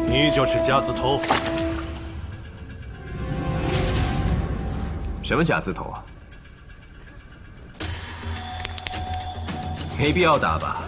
你就是夹子头。什么夹子头啊？没必要打吧？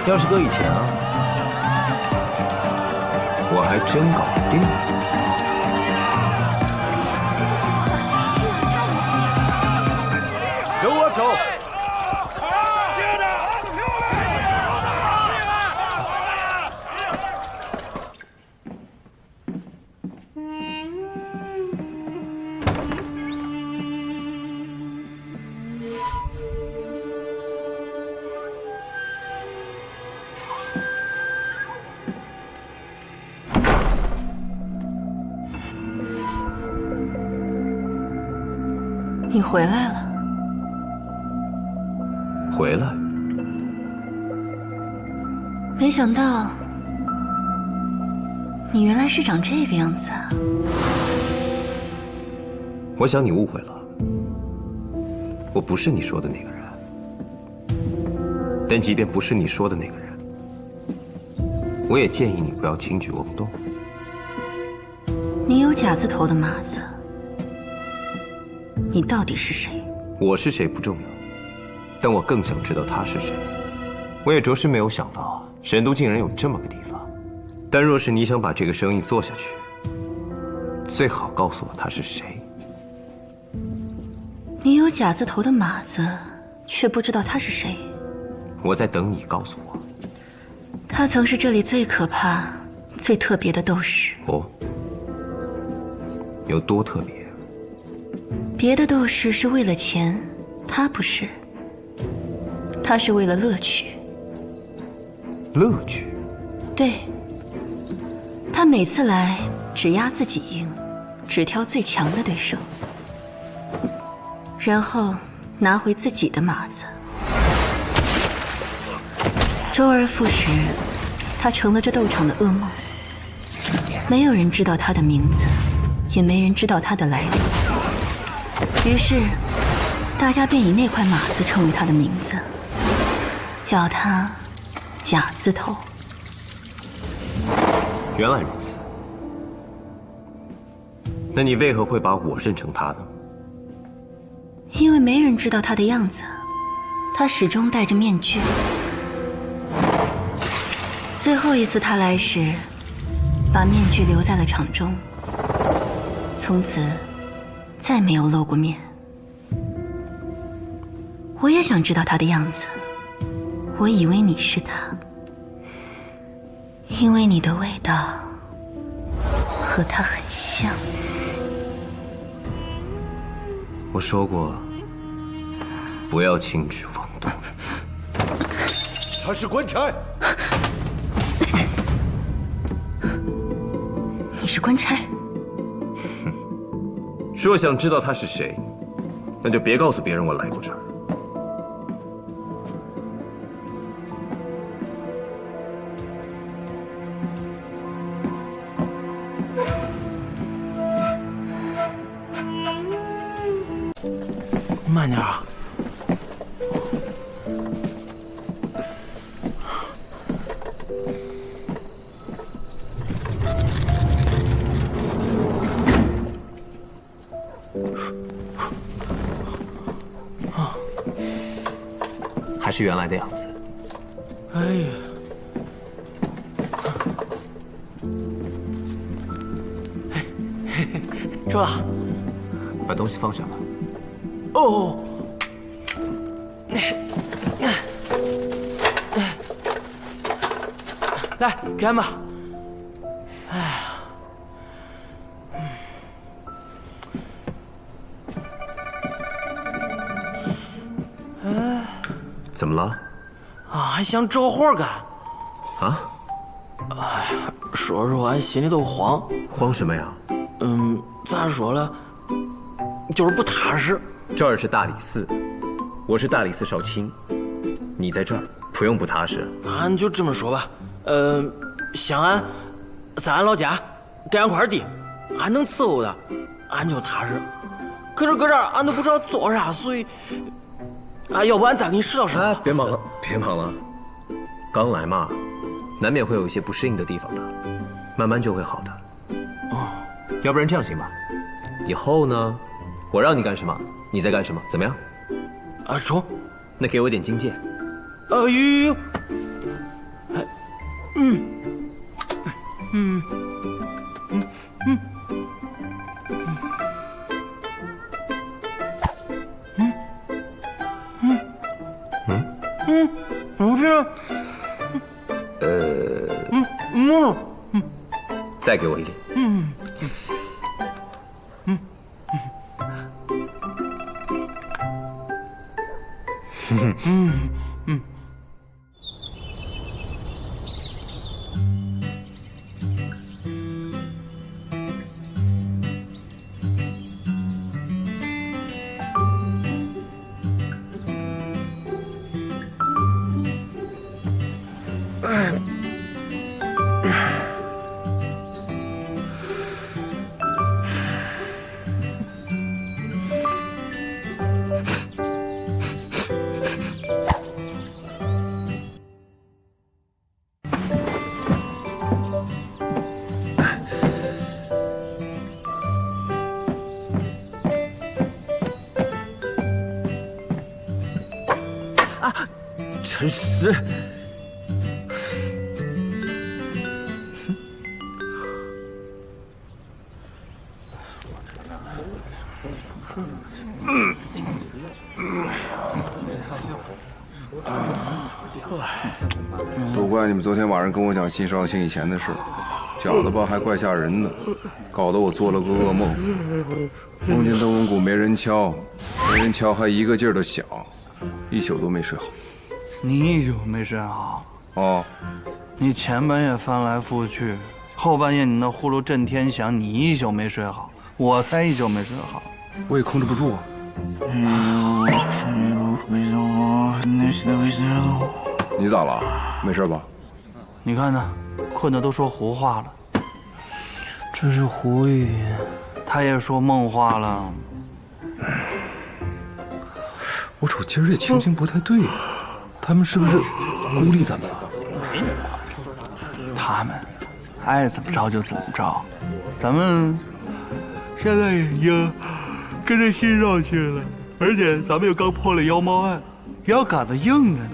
要是搁以前啊，我还真搞不定。由我走。你回来了。回来？没想到你原来是长这个样子啊！我想你误会了，我不是你说的那个人。但即便不是你说的那个人，我也建议你不要轻举妄动。你有甲字头的马子，你到底是谁？我是谁不重要，但我更想知道他是谁。我也着实没有想到神都竟然有这么个地方。但若是你想把这个生意做下去，最好告诉我他是谁。你有甲字头的马子，却不知道他是谁。我在等你告诉我。他曾是这里最可怕、最特别的斗士。哦，有多特别？别的斗士是为了钱，他不是，他是为了乐趣。乐趣？对，他每次来只压自己赢，只挑最强的对手，然后拿回自己的马子。周而复始，他成了这斗场的噩梦。没有人知道他的名字，也没人知道他的来历。于是，大家便以那块马子称为他的名字，叫他假字头。原来如此。那你为何会把我认成他呢？因为没人知道他的样子，他始终戴着面具。最后一次他来时，把面具留在了场中，从此再没有露过面。我也想知道他的样子，我以为你是他，因为你的味道和他很像。我说过，不要轻举妄动。他是官差。你是官差？若想知道他是谁，那就别告诉别人我来过这儿。慢点啊！还是原来的样子。哎呀，这，把东西放下吧。哦，来，干吧。哎呀，怎么了？啊，还想找活干？啊？哎呀，说实话，俺心里都慌。慌什么呀？咋说了？就是不踏实。这儿是大理寺，我是大理寺少卿，你在这儿不用不踏实。俺就这么说吧，像俺在俺老家给俺块地，俺能伺候的，俺就踏实。可是搁这儿俺都不知道做啥，所以，啊，要不俺再给你指导指导。哎，别忙了，别忙了，刚来嘛，难免会有一些不适应的地方的，慢慢就会好的。哦，要不然这样行吧？以后呢，我让你干什么，你在干什么，怎么样？啊，中。那给我点经验。有，我这，再给我一点。真是。都怪你们昨天晚上跟我讲新少卿以前的事。假的吧，还怪吓人的，搞得我做了个噩梦，梦见灯笼鼓没人敲，没人敲还一个劲儿的响，一宿都没睡好。你一宿没睡好？哦，你前半夜翻来覆去，后半夜你那呼噜震天响，你一宿没睡好，我才一宿没睡好，我也控制不住啊。你咋了？没事吧？你看他，困得都说胡话了。这是胡语。他也说梦话了。我瞅今儿这情形不太对呀，他们是不是孤立咱们了？他们爱怎么着就怎么着，咱们现在已经跟着新上去了，而且咱们又刚破了妖猫案，腰杆子硬着呢。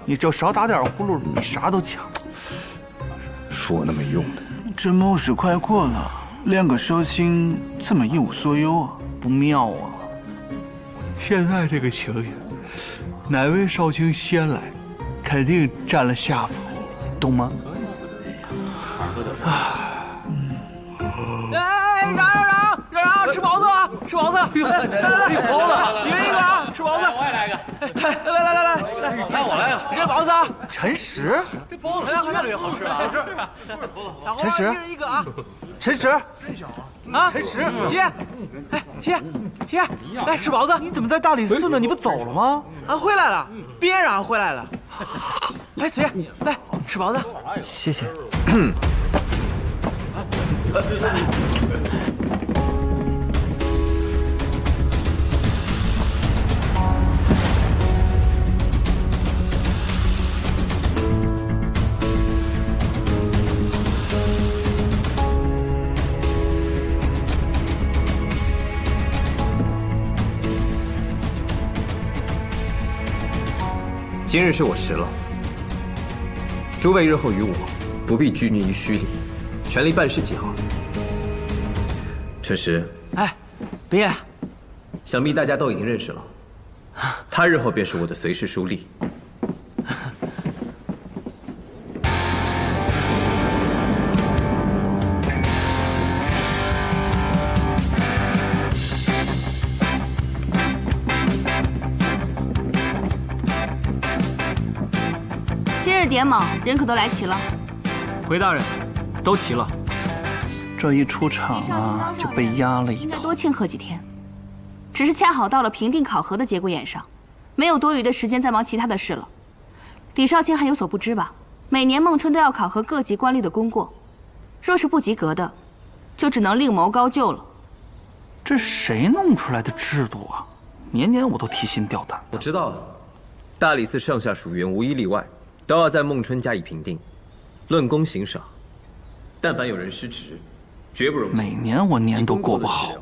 你就少打点呼噜，比啥都强。说那没用的。这谋事快过了，两个少卿怎么一无所有啊？不妙啊！现在这个情形，哪位少卿先来，肯定占了下风，懂吗？哎，让，吃包子啊，吃包子！来，包子，一人一个啊，吃包子。我也来一个。来，看我来了，一人包子啊。陈实，这包子越来越好吃了，好吃。陈实，一人一个啊。陈实，啊，陈实，姐，哎，姐，来吃包子。你怎么在大理寺呢？你不走了吗？俺回来了，别让俺回来了。哎，姐，来吃包子。谢谢。今日是我时了，诸位日后与我不必拘泥于虚礼，全力办事即好。陈实，哎，别，想必大家都已经认识了，他日后便是我的随侍书吏。今日点卯，人可都来齐了。回大人，都齐了。这一出场啊，就被压了一头。应该多庆贺几天，只是恰好到了评定考核的节骨眼上，没有多余的时间再忙其他的事了。李少卿还有所不知吧？每年孟春都要考核各级官吏的功过，若是不及格的，就只能另谋高就了。这谁弄出来的制度啊？年年我都提心吊胆的。我知道了，大理寺上下属员无一例外，都要在孟春加以评定，论功行赏。但凡有人失职，绝不容。每年我年都过不好，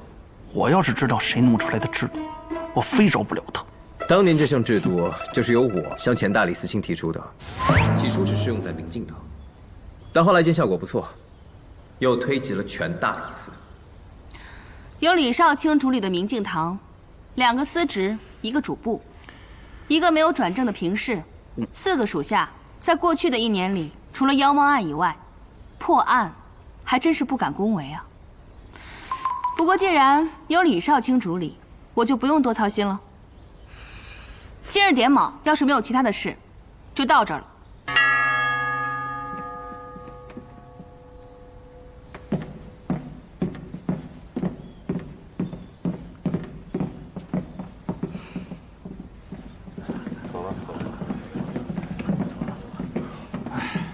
我要是知道谁弄出来的制度，我非饶不了他。当年这项制度就是由我向前大理寺卿提出的，起初只适用在明镜堂，但后来见效果不错，又推及了全大理寺。由李少卿主理的明镜堂，2个司职，1个主簿，1个没有转正的评事，4个属下，在过去的1年里，除了妖猫案以外，破案还真是不敢恭维啊。不过既然由李少卿主理，我就不用多操心了。今日点卯，要是没有其他的事，就到这儿了。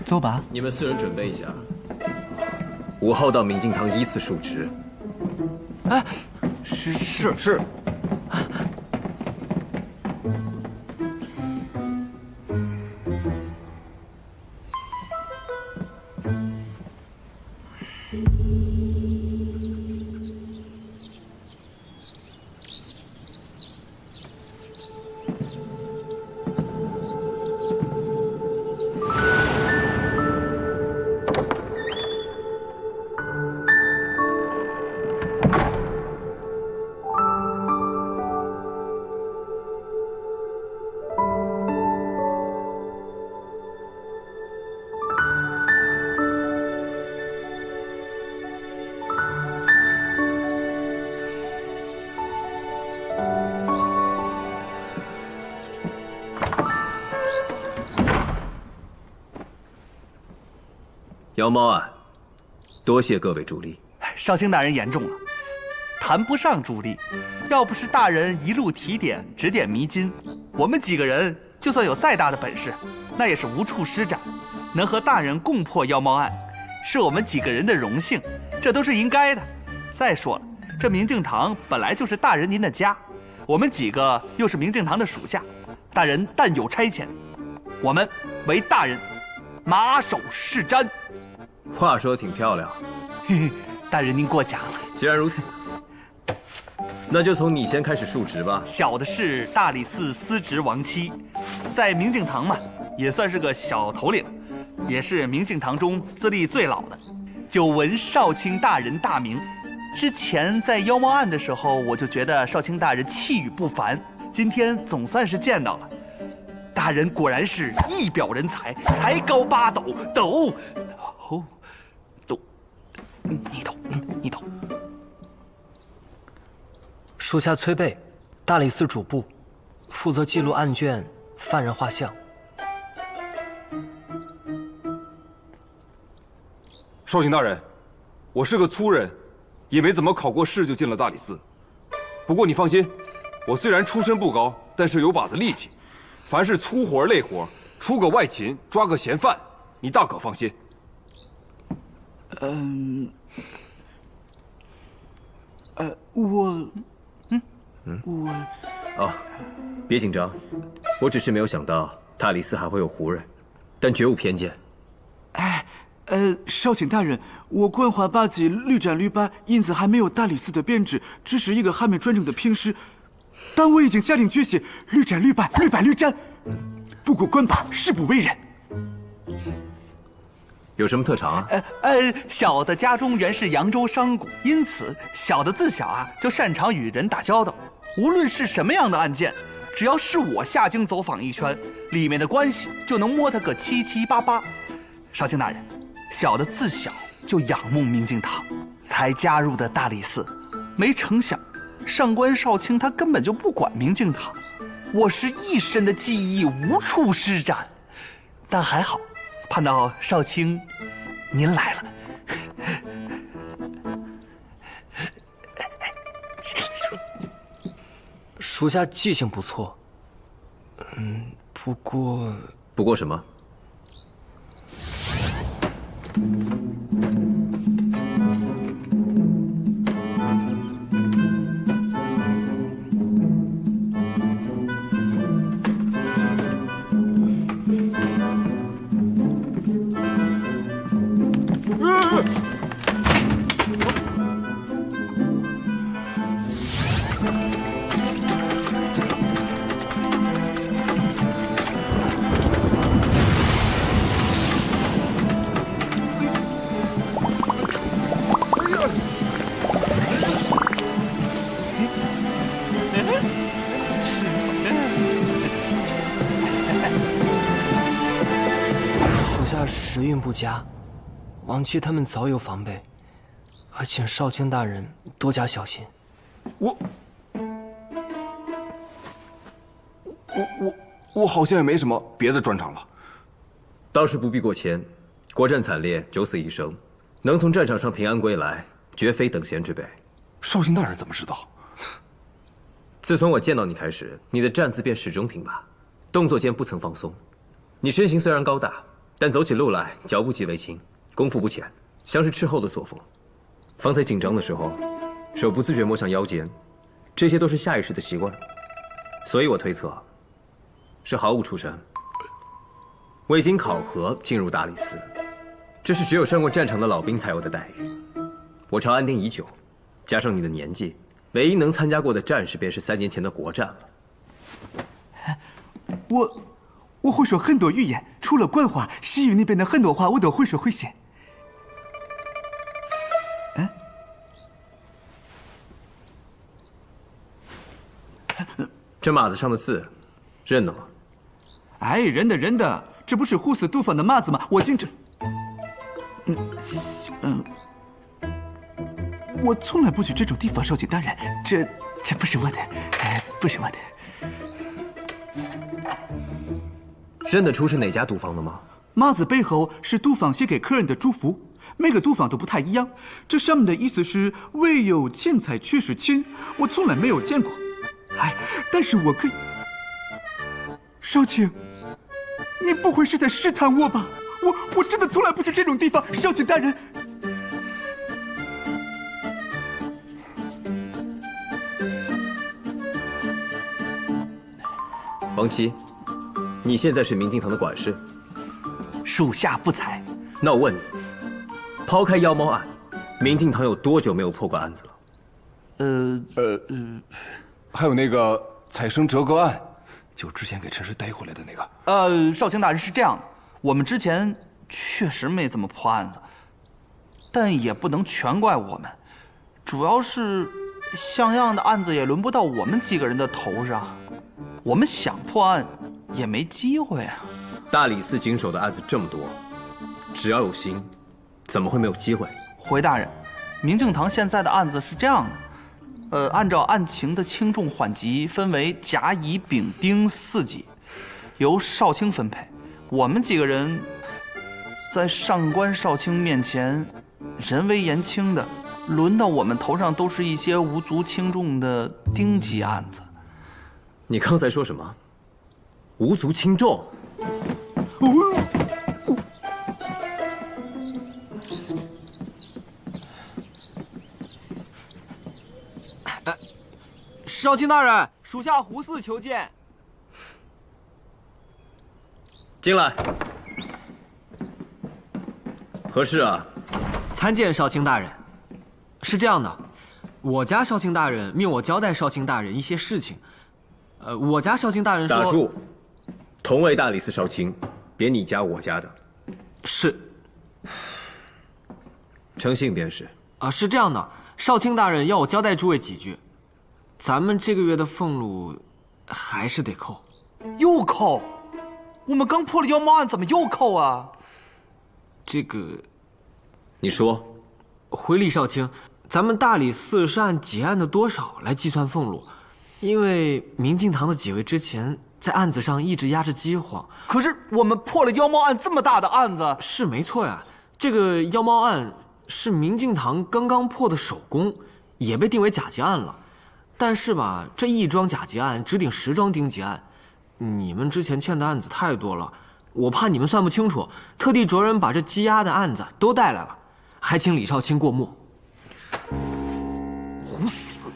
走吧。你们4人准备一下，5号到明镜堂依次述职。哎，是。妖猫案，多谢各位助力。少卿大人言重了，谈不上助力。要不是大人一路提点指点迷津，我们几个人就算有再大的本事，那也是无处施展。能和大人共破妖猫案，是我们几个人的荣幸，这都是应该的。再说了，这明镜堂本来就是大人您的家，我们几个又是明镜堂的属下，大人但有差遣，我们为大人马首是瞻。话说得挺漂亮，嘿嘿，大人您过奖了。既然如此，那就从你先开始述职吧。小的是大理寺司职王妻，在明镜堂嘛，也算是个小头领，也是明镜堂中资历最老的。久闻少卿大人大名，之前在妖猫案的时候，我就觉得少卿大人气宇不凡，今天总算是见到了。大人果然是一表人才，才高8斗，斗，你抖。属下崔贝，大理寺主簿，负责记录案卷、犯人画像。少卿大人，我是个粗人，也没怎么考过试就进了大理寺。不过你放心，我虽然出身不高，但是有把子力气，凡是粗活累活，出个外勤，抓个嫌犯，你大可放心。别紧张，我只是没有想到大理寺还会有胡人，但绝无偏见。少卿大人，我冠华8级屡战屡败，因此还没有大理寺的编制，只是一个还没专政的平时。但我已经下定决心，屡战屡败，屡败屡战。不过官把誓不为人。有什么特长啊？小的家中原是扬州商贾，因此小的自小啊就擅长与人打交道。无论是什么样的案件，只要是我下京走访一圈，里面的关系就能摸它个七七八八。少卿大人，小的自小就仰慕明镜堂，才加入的大理寺。没成想，上官少卿他根本就不管明镜堂，我是一身的技艺无处施展。但还好，盼到少卿您来了。属下记性不错，不过什么？时运不佳，王妻他们早有防备，还请少卿大人多加小心。我好像也没什么别的专长了。倒是不必过谦，国战惨烈，九死一生，能从战场上平安归来，绝非等闲之辈。少卿大人怎么知道？自从我见到你开始，你的站姿便始终挺拔，动作间不曾放松。你身形虽然高大，但走起路来脚步极为轻，功夫不浅，像是斥候的作风。方才紧张的时候，手不自觉摸向腰间，这些都是下意识的习惯。所以我推测，是毫无出身，未经考核进入大理寺，这是只有上过战场的老兵才有的待遇。我朝安定已久，加上你的年纪，唯一能参加过的战事便是3年前的国战了。我会说很多语言，除了官话，西域那边的很多话我都会说会写。这马子上的字，认得吗？哎，认得，这不是胡死杜方的马子吗？我经常，我从来不去这种地方，少卿大人，这不是我的，不是我的。认得出是哪家赌坊的吗？帽子背后是督坊写给客人的祝福，每个督坊都不太一样。这上面的意思是唯有见财却是亲，我从来没有见过。哎，但是我可以。少卿，你不会是在试探我吧？我真的从来不去这种地方，少卿大人。王琦，你现在是明镜堂的管事，属下不才。那我问你，抛开妖猫案，明镜堂有多久没有破过案子了？还有那个彩生折割案，就之前给陈氏带回来的那个。少卿大人是这样的，我们之前确实没怎么破案子，但也不能全怪我们，主要是像样的案子也轮不到我们几个人的头上，我们想破案也没机会啊。大理寺经手的案子这么多，只要有心，怎么会没有机会？回大人，明镜堂现在的案子是这样的，按照案情的轻重缓急分为甲、乙、丙、丁4级，由少卿分配。我们几个人在上官少卿面前，人微言轻的，轮到我们头上都是一些无足轻重的丁级案子。你刚才说什么？无足轻重？少卿大人，属下胡四求见。进来。何事啊？参见少卿大人。是这样的，我家少卿大人命我交代少卿大人一些事情。我家少卿大人说，打住！同为大理寺少卿，别你家我家的。是。诚信便是。是这样的，少卿大人要我交代诸位几句。咱们这个月的俸禄还是得扣。又扣？我们刚破了妖猫案，怎么又扣啊？这个，你说。回礼少卿，咱们大理寺是按结案的多少来计算俸禄，因为明镜堂的几位之前在案子上一直压着饥荒。可是我们破了妖猫案这么大的案子，是没错呀。这个妖猫案是明镜堂刚刚破的首功，也被定为甲级案了。但是吧，这一桩甲级案只顶10桩丁级案，你们之前欠的案子太多了，我怕你们算不清楚，特地着人把这积压的案子都带来了，还请李少卿过目。胡死！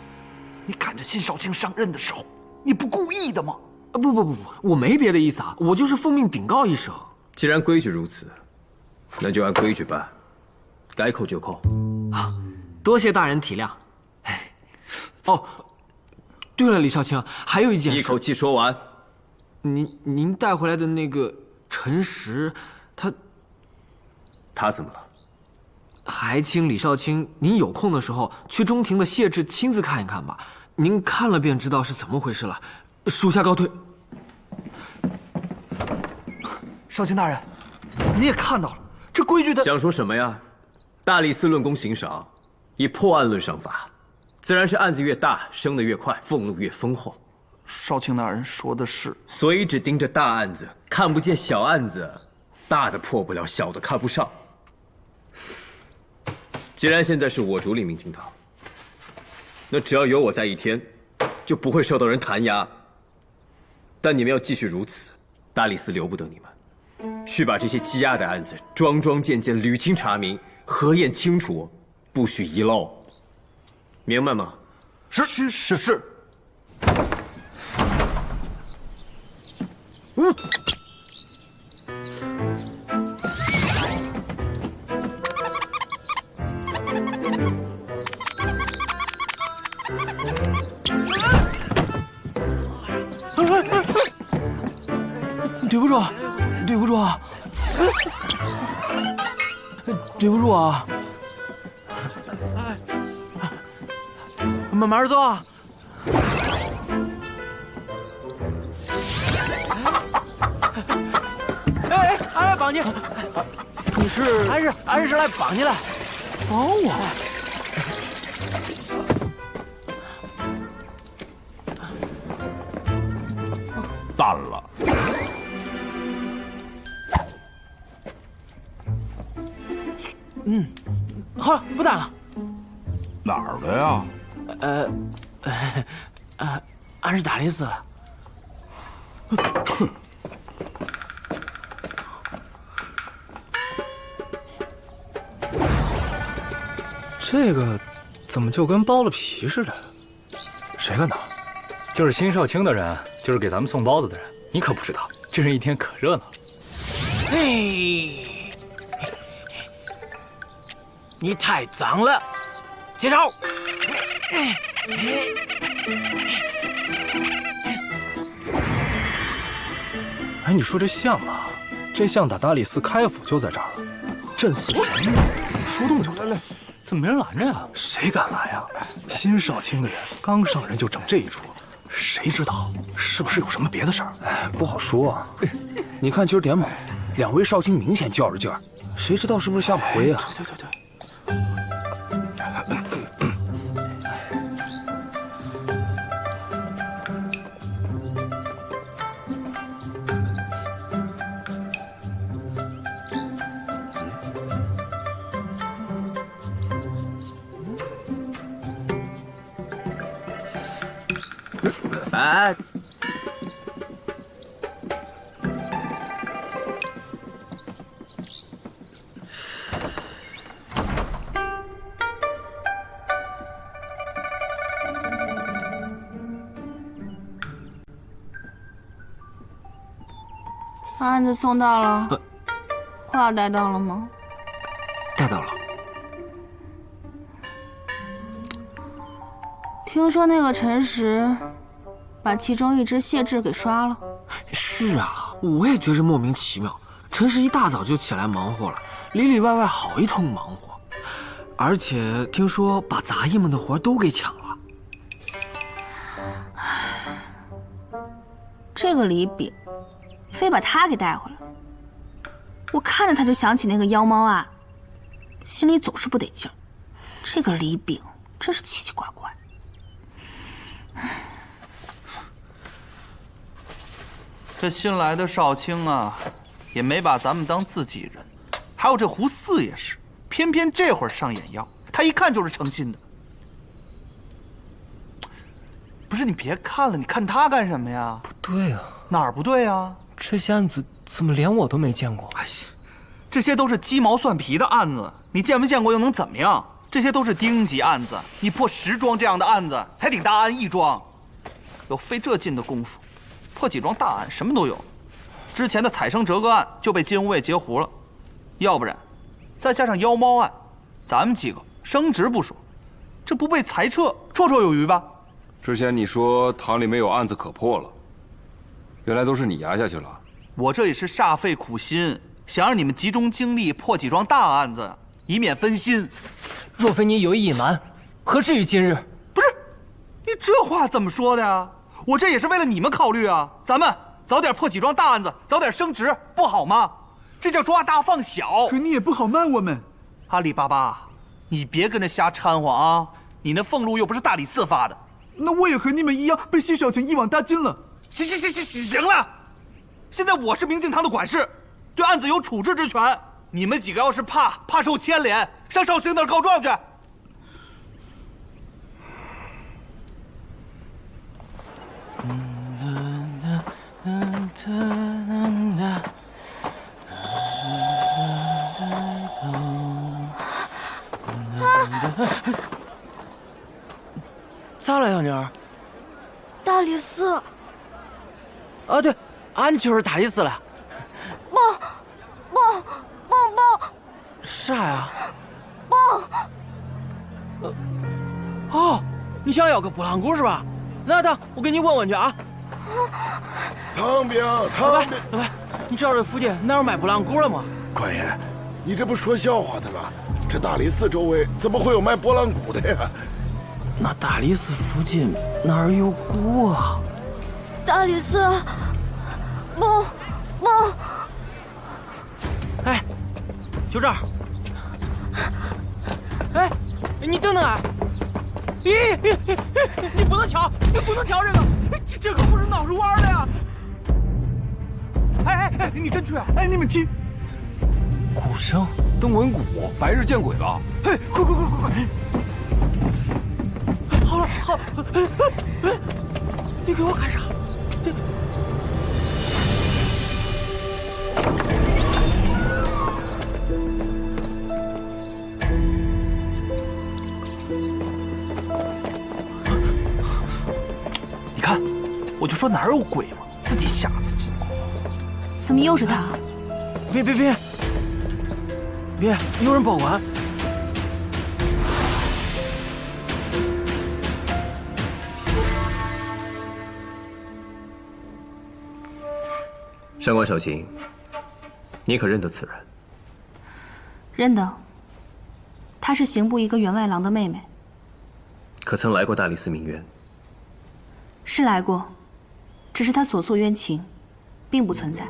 你赶着新少卿上任的时候，你不故意的吗？不，我没别的意思啊，我就是奉命禀告一声。既然规矩如此，那就按规矩办，该扣就扣。多谢大人体谅。哦，对了，李少卿，还有一件事。一口气说完。您带回来的那个陈实，他怎么了？还请李少卿，您有空的时候去中庭的谢志亲自看一看吧。您看了便知道是怎么回事了。属下告退。少卿大人，你也看到了，这规矩的。想说什么呀？大理寺论功行赏，以破案论赏法，自然是案子越大，升得越快，俸禄越丰厚。少卿大人说的是，所以只盯着大案子，看不见小案子，大的破不了，小的看不上。既然现在是我主理明镜堂，那只要有我在一天，就不会受到人弹压。但你们要继续如此，大理寺留不得你们，去把这些积压的案子桩桩件件捋清查明，核验清楚，不许遗漏，明白吗？是。对不住，对不住啊！对不住啊！慢慢走啊！哎，俺来帮你。你是？俺是来帮你来。帮我？淡了。好了，不打了。哪儿的呀？俺是大理寺的。这个怎么就跟剥了皮似的？谁干的？就是新少卿的人，就是给咱们送包子的人。你可不知道，这人一天可热闹了。嘿，你太脏了，接招！哎，你说这像啊？这像打大理寺开府就在这儿了，镇寺神呢？怎么说动就动？怎么没人拦着呀？谁敢拦呀？新少卿的人刚上任就整这一出，谁知道是不是有什么别的事儿？哎，不好说啊。你看今儿点卯，两位少卿明显较着劲儿，谁知道是不是下马威啊？对。哎，案子送到了，话带到了吗？带到了。听说那个陈实把其中一只谢志给刷了。是啊，我也觉着莫名其妙。陈实一大早就起来忙活了，里里外外好一通忙活，而且听说把杂役们的活都给抢了。这个李炳，非把他给带回来。我看着他就想起那个妖猫案，心里总是不得劲儿。这个李炳真是奇奇怪怪。这新来的少卿啊，也没把咱们当自己人。还有这胡四也是，偏偏这会儿上眼药，他一看就是诚心的。不是你别看了，你看他干什么呀？不对啊，哪儿不对啊？这些案子怎么连我都没见过？哎呀，这些都是鸡毛蒜皮的案子，你见没见过又能怎么样？这些都是丁级案子，你破10桩这样的案子才顶大案1桩，有费这劲的功夫，破几桩大案什么都有。之前的采生折割案就被金吾卫截胡了，要不然再加上妖猫案，咱们几个升职不说，这不被裁撤绰绰有余吧？之前你说堂里没有案子可破了，原来都是你压下去了。我这也是煞费苦心，想让你们集中精力破几桩大案子，以免分心。若非你有意隐瞒，何至于今日？不是，你这话怎么说的呀？我这也是为了你们考虑啊！咱们早点破几桩大案子，早点升职，不好吗？这叫抓大放小。可你也不好骂我们。阿里巴巴，你别跟着瞎掺和啊！你那俸禄又不是大理寺发的。那我也和你们一样被谢小晴一网打尽了。行了！现在我是明镜堂的管事，对案子有处置之权。你们几个要是怕受牵连，上少卿那儿告状去。咋了，小妮儿？大理寺。啊，对，俺就是大理寺了。报！啥呀？哦，你想要个拨浪鼓是吧？那等我给你问问去啊。唐兵，老白，你知道这附近哪有卖拨浪鼓的吗？官爷，你这不说笑话的吗？这大理寺周围怎么会有卖拨浪鼓的呀？那大理寺附近哪儿有鼓啊？大理寺，不，哎，就这儿。哎，你等等啊！咦，你不能瞧这个，这可不是闹着玩的呀！哎，你真去啊？哎，你们听，鼓声。登文谷，白日见鬼吧！哎，快！好了，你给我干啥？你看，我就说哪儿有鬼嘛，自己吓自己。怎么又是他？别，有人报官！上官少卿，你可认得此人？认得。她是刑部一个员外郎的妹妹。可曾来过大理寺鸣冤？是来过，只是她所诉冤情，并不存在。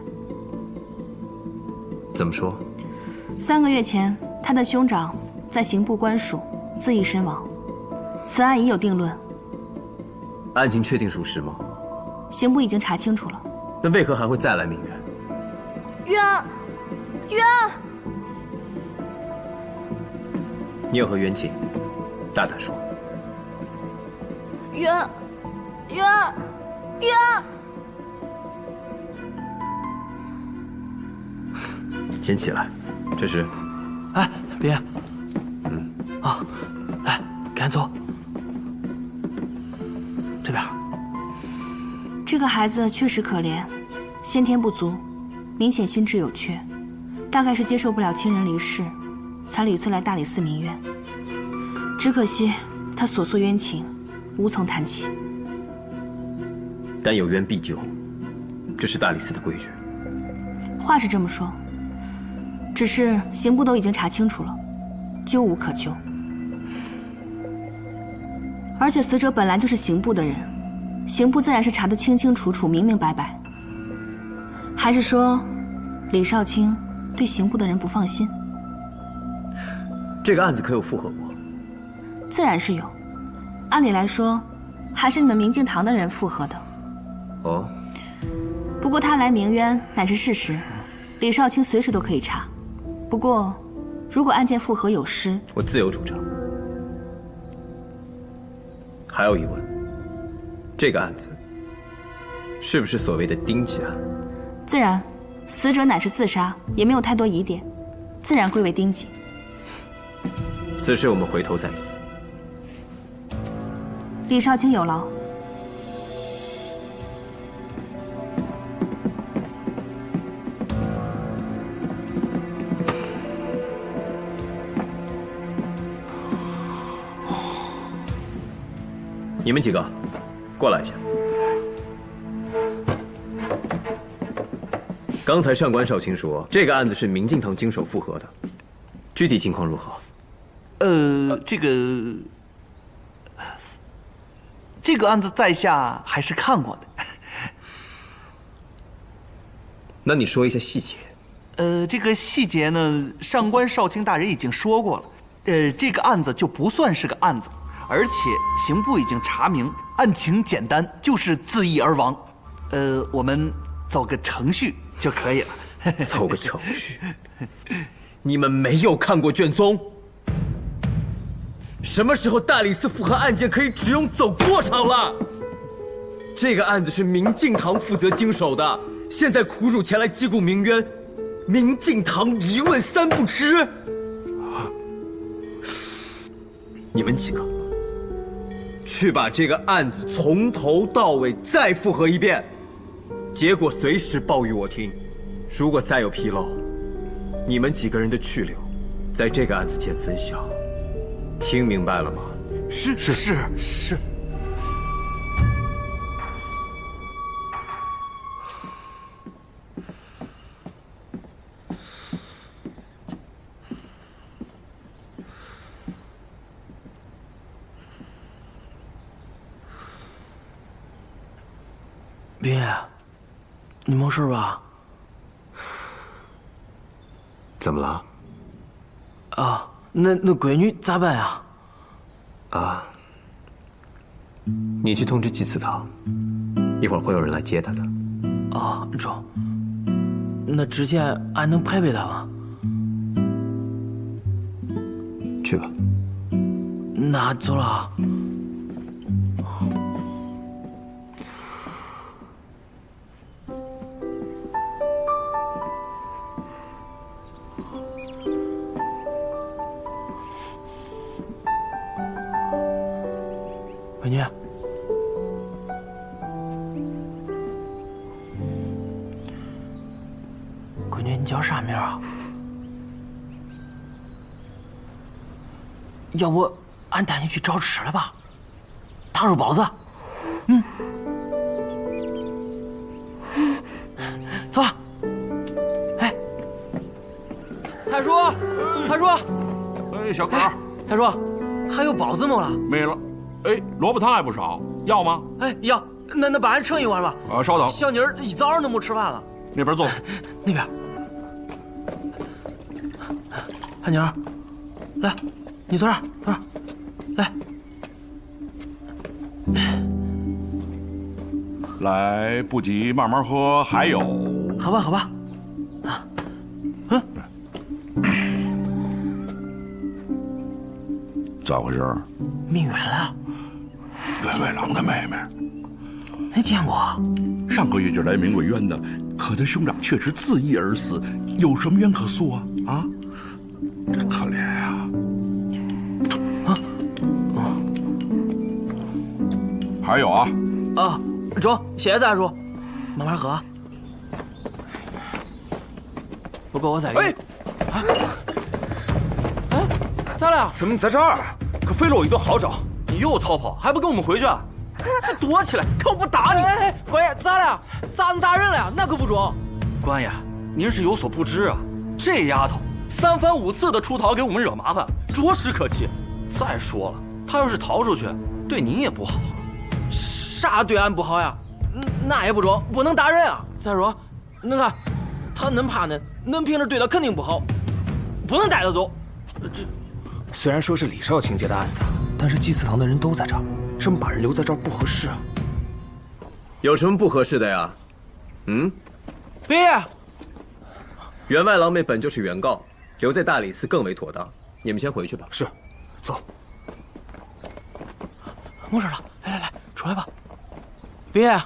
怎么说3个月前，她的兄长在刑部官署自缢身亡，此案已有定论。案情确定属实吗？刑部已经查清楚了。那为何还会再来鸣冤？冤！你有何冤情？大胆说。冤！先起来，这是。哎，别。来，赶紧走。这边。这个孩子确实可怜，先天不足，明显心智有缺，大概是接受不了亲人离世，才屡次来大理寺鸣冤。只可惜他所诉冤情，无从谈起。但有冤必救，这是大理寺的规矩。话是这么说，只是刑部都已经查清楚了，究无可究。而且死者本来就是刑部的人，刑部自然是查得清清楚楚、明明白白。还是说，李少卿对刑部的人不放心？这个案子可有复核过？自然是有，按理来说，还是你们明镜堂的人复核的。哦。不过他来鸣冤乃是事实，李少卿随时都可以查。不过，如果案件复核有失，我自有主张。还有疑问，这个案子是不是所谓的丁级案？自然，死者乃是自杀，也没有太多疑点，自然归为丁级。此事我们回头再议。李少卿有劳。你们几个，过来一下。刚才上官少卿说，这个案子是明镜堂经手复核的，具体情况如何？这个案子在下还是看过的。那你说一下细节。这个细节呢，上官少卿大人已经说过了。这个案子就不算是个案子，而且刑部已经查明，案情简单，就是自缢而亡。我们走个程序就可以了。走个程序？你们没有看过卷宗？什么时候大理寺复核案件可以只用走过场了？这个案子是明镜堂负责经手的，现在苦主前来击鼓鸣冤，明镜堂一问三不知。你们几个去把这个案子从头到尾再复核一遍，结果随时报与我听。如果再有纰漏，你们几个人的去留，在这个案子见分晓。听明白了吗？是。别，你没事吧？怎么了？啊，那闺女咋办呀？啊，你去通知祭祠堂，一会儿会有人来接她的。啊，中。那之前俺能陪陪她吗？去吧。那走了啊。美女，闺女，你叫啥名啊？要不俺带你去找吃的吧？大肉包子。走吧。哎，财叔，财叔，哎，小狗，财叔，还有包子没了？没了。哎，萝卜汤还不少，要吗？哎，要。那把俺盛一碗吧。稍等。小妮儿一早上都没吃饭了。那边坐。那边。小妮儿，来，你坐这儿，坐这儿，来。来不急，慢慢喝。还有，好吧，好吧。啊，咋回事？命远了。员外郎的妹妹。没见过。上个月就来明桂院的，可他兄长却是自缢而死，有什么冤可诉啊？啊，这可怜呀！还有啊。啊，中，谢谢财叔，慢慢喝。不够我再给你。哎，咋了？怎么你在这儿？可费了我一顿好找，你又逃跑，还不跟我们回去？还躲起来，看我不打你！哎，官爷，咋了？咋能打人了呀？那可不中。官爷，您是有所不知啊，这丫头3番5次的出逃给我们惹麻烦，着实可气。再说了，她要是逃出去，对您也不好。啥对俺不好呀？那也不中，不能打人啊！再说，你看，他恁怕恁，恁平时对他肯定不好，不能带他走。虽然说是李少卿接的案子，但是祭祀堂的人都在这儿，这么把人留在这儿不合适啊。有什么不合适的呀？别，员外郎妹本就是原告，留在大理寺更为妥当。你们先回去吧。是，走。没事了，来，出来吧。别，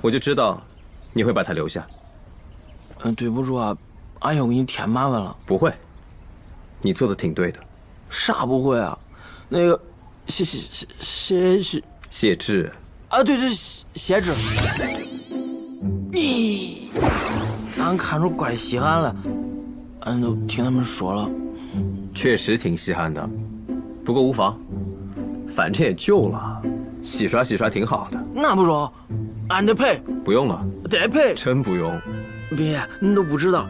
我就知道你会把他留下。对不住啊，俺又给你添麻烦了。不会，你做的挺对的。啥不会啊？那个谢志啊，对，谢志。你，俺看着怪稀罕了，俺都听他们说了。确实挺稀罕的，不过无妨，反正也救了，洗刷洗刷挺好的。那不中，俺得赔。不用了，得赔。真不用。别，你都不知道，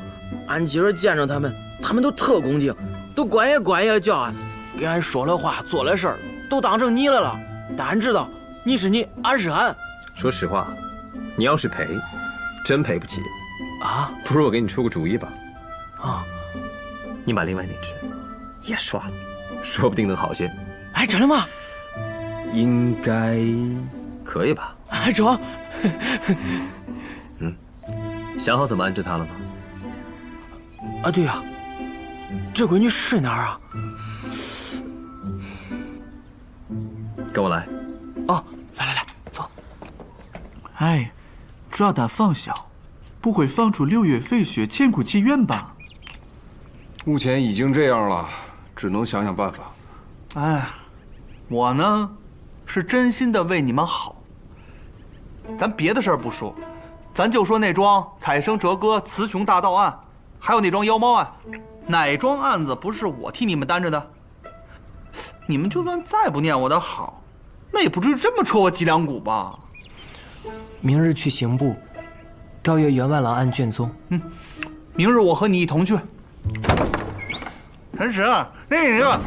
俺今儿见着他们都特恭敬，都官爷的叫俺，给俺说了话做了事儿，都当成你了。但俺知道你是你，俺是俺。说实话，你要是赔，真赔不起啊！不如我给你出个主意吧。啊，你把另外那只也刷了，说不定能好些。哎，真的吗？应该可以吧？哎，中。想好怎么安置他了吗？啊，对呀，这闺女睡哪儿啊？跟我来。哦，来，走。哎，抓大放小，不会放出6月废墟，千古奇冤吧？目前已经这样了，只能想想办法。哎，我呢，是真心的为你们好。咱别的事儿不说，咱就说那桩采生折割雌雄大盗案，还有那桩妖猫案，哪桩案子不是我替你们担着的？你们就算再不念我的好，那也不至于这么戳我脊梁骨吧？明日去刑部，调阅员外郎案卷宗。明日我和你一同去。陈实，那个，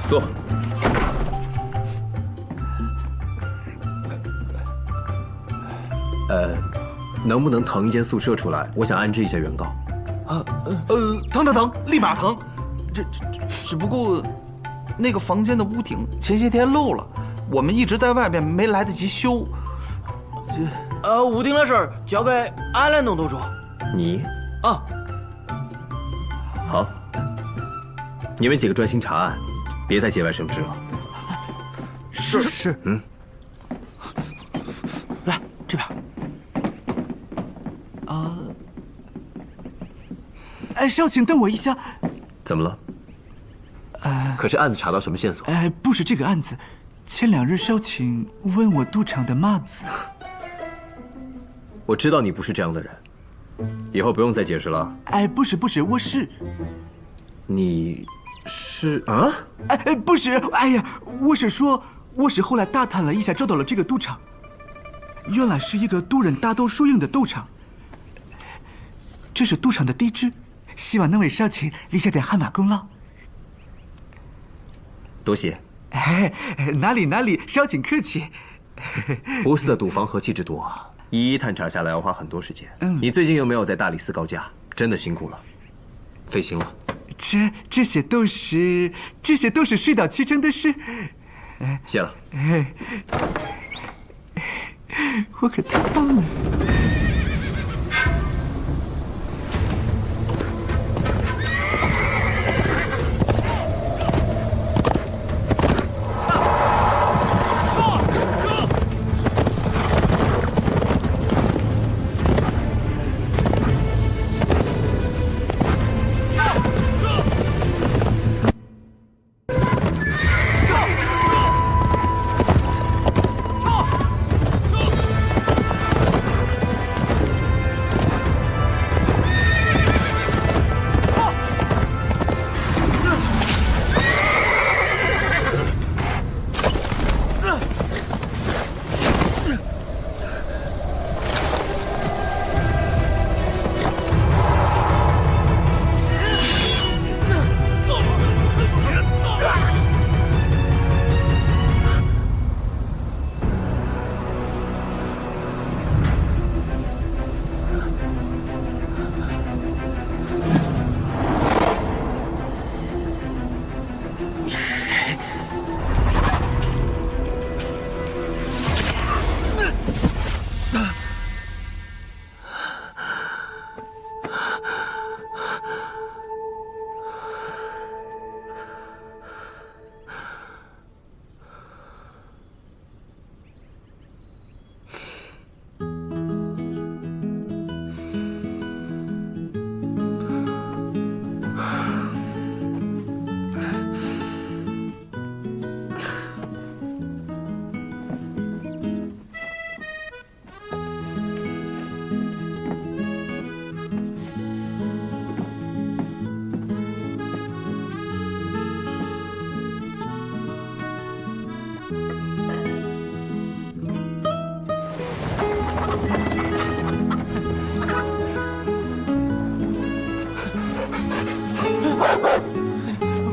坐。能不能腾一间宿舍出来？我想安置一下原告。腾，立马腾。只不过，那个房间的屋顶前些天漏了，我们一直在外边没来得及修。屋顶的事儿交给俺来弄都中。你啊，好，你们几个专心查案，别再节外生枝了。是。嗯。来这边。少卿，等我一下。怎么了？可是案子查到什么线索？不是这个案子。前2日，少卿问我赌场的码子。我知道你不是这样的人，以后不用再解释了。不是，我是。你是啊？不是，哎呀，我是后来打探了一下，找到了这个赌场，原来是一个赌人打斗输赢的斗场。这是赌场的地址，希望能为少卿立下点汗马功劳。多谢。哪里，少卿客气。胡斯的赌房何其之多啊！一一探查下来要花很多时间。你最近又没有在大理寺高驾，真的辛苦了，费心了。这些都是水到渠成的事。谢了。我可太棒了。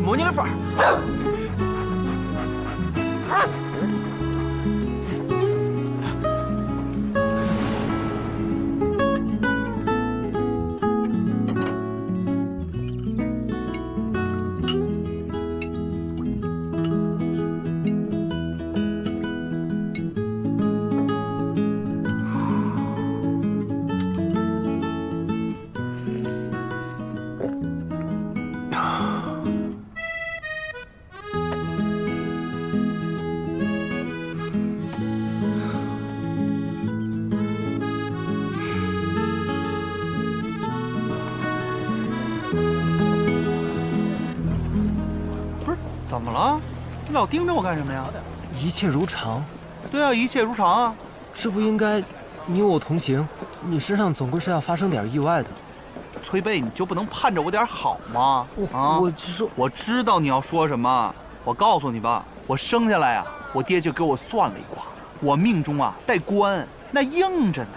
没你的份儿。怎么了？你老盯着我干什么呀？一切如常。对啊，一切如常啊。这不应该你我同行，你身上总归是要发生点意外的。崔贝，你就不能盼着我点好吗？我就说，我知道你要说什么。我告诉你吧，我生下来啊，我爹就给我算了一卦，我命中啊带官，那硬着呢。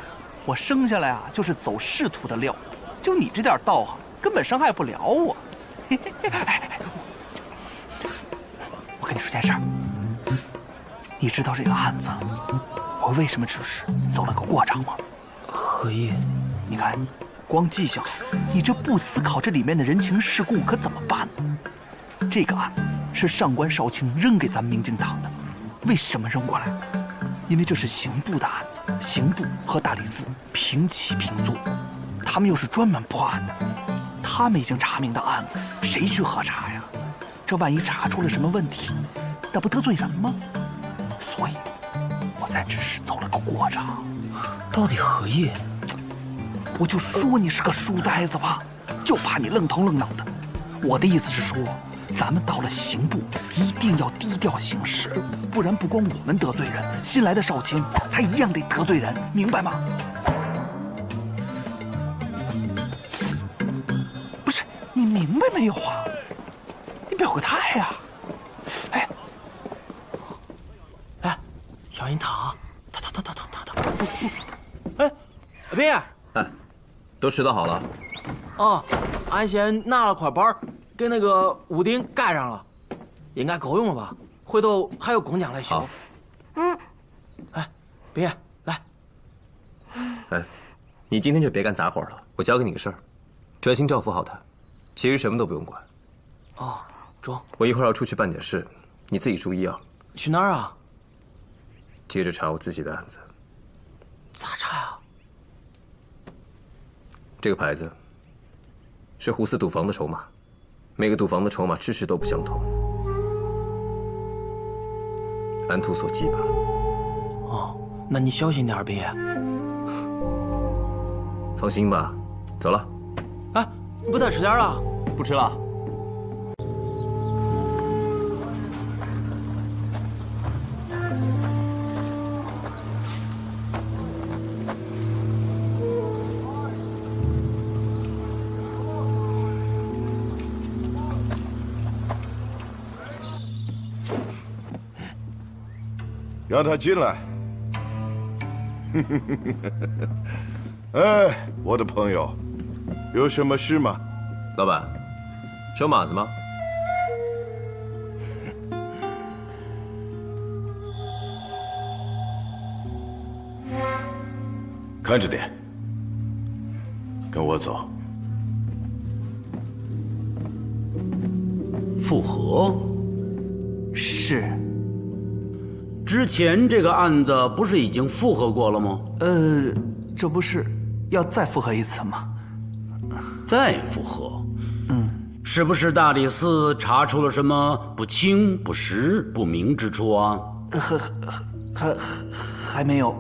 我生下来啊就是走仕途的料，就你这点道行，根本伤害不了我。我跟你说件事儿，你知道这个案子我为什么只是走了个过场吗？何意？你看，光记性，你这不思考这里面的人情世故可怎么办呢？这个案是上官少卿扔给咱们明镜堂的，为什么扔过来？因为这是刑部的案子，刑部和大理寺平起平坐，他们又是专门破案的，他们已经查明的案子，谁去核查呀？这万一查出了什么问题，那不得罪人吗？所以，我才只是走了个过场。到底何意？我就说你是个书呆子吧，就怕你愣头愣脑的。我的意思是说，咱们到了刑部，一定要低调行事，不然不光我们得罪人，新来的少卿他一样得得罪人，明白吗？不是，你明白没有啊？你表个态呀！哎，小心躺！哎，别！哎，都拾掇好了。哦，俺先拿了块板，给那个屋顶盖上了，应该够用了吧？回头还有工匠来修。哎，别来。哎，你今天就别干杂活了，我交给你个事儿，专心照顾好他，其余什么都不用管。哦，中。我一会儿要出去办点事，你自己注意啊。去哪儿啊？接着查我自己的案子。咋查呀？这个牌子是胡四赌房的筹码，每个赌房的筹码知识都不相同，按图索骥吧。哦，那你小心点，别。放心吧，走了。哎，不再吃点了？不吃了。让他进来。哎，我的朋友，有什么事吗？老板，收马子吗？看着点，跟我走。复合？是。之前这个案子不是已经复核过了吗？这不是要再复核一次吗？再复核？是不是大理寺查出了什么不清、不实、不明之处啊？还没有。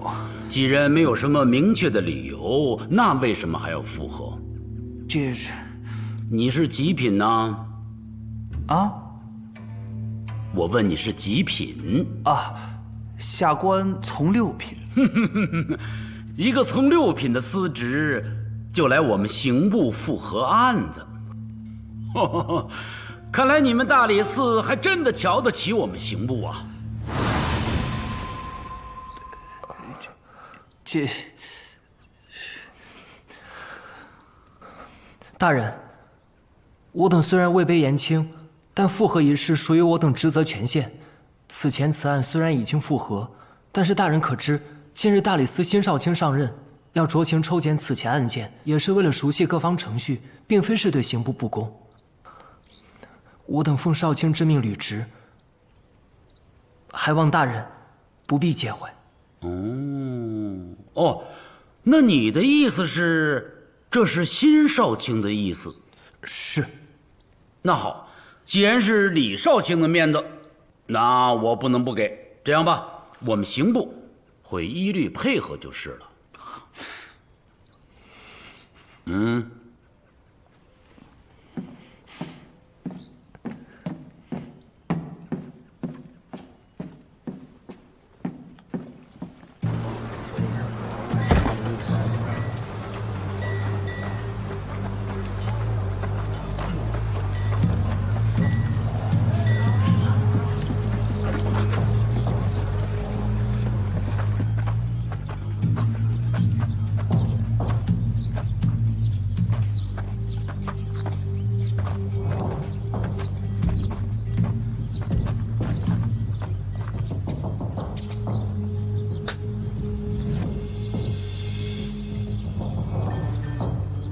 既然没有什么明确的理由，那为什么还要复核？这是……你是几品呢？啊？我问你是几品啊？下官从6品。一个从6品的司职，就来我们刑部复核案子。看来你们大理寺还真的瞧得起我们刑部啊！这……大人，我等虽然位卑言轻，但复核一事属于我等职责权限。此前此案虽然已经复核，但是大人可知，近日大理寺新少卿上任，要酌情抽检此前案件，也是为了熟悉各方程序，并非是对刑部不公。我等奉少卿之命履职，还望大人不必介怀。那你的意思是，这是新少卿的意思？是。那好，既然是李少卿的面子，那我不能不给。这样吧，我们刑部会一律配合就是了。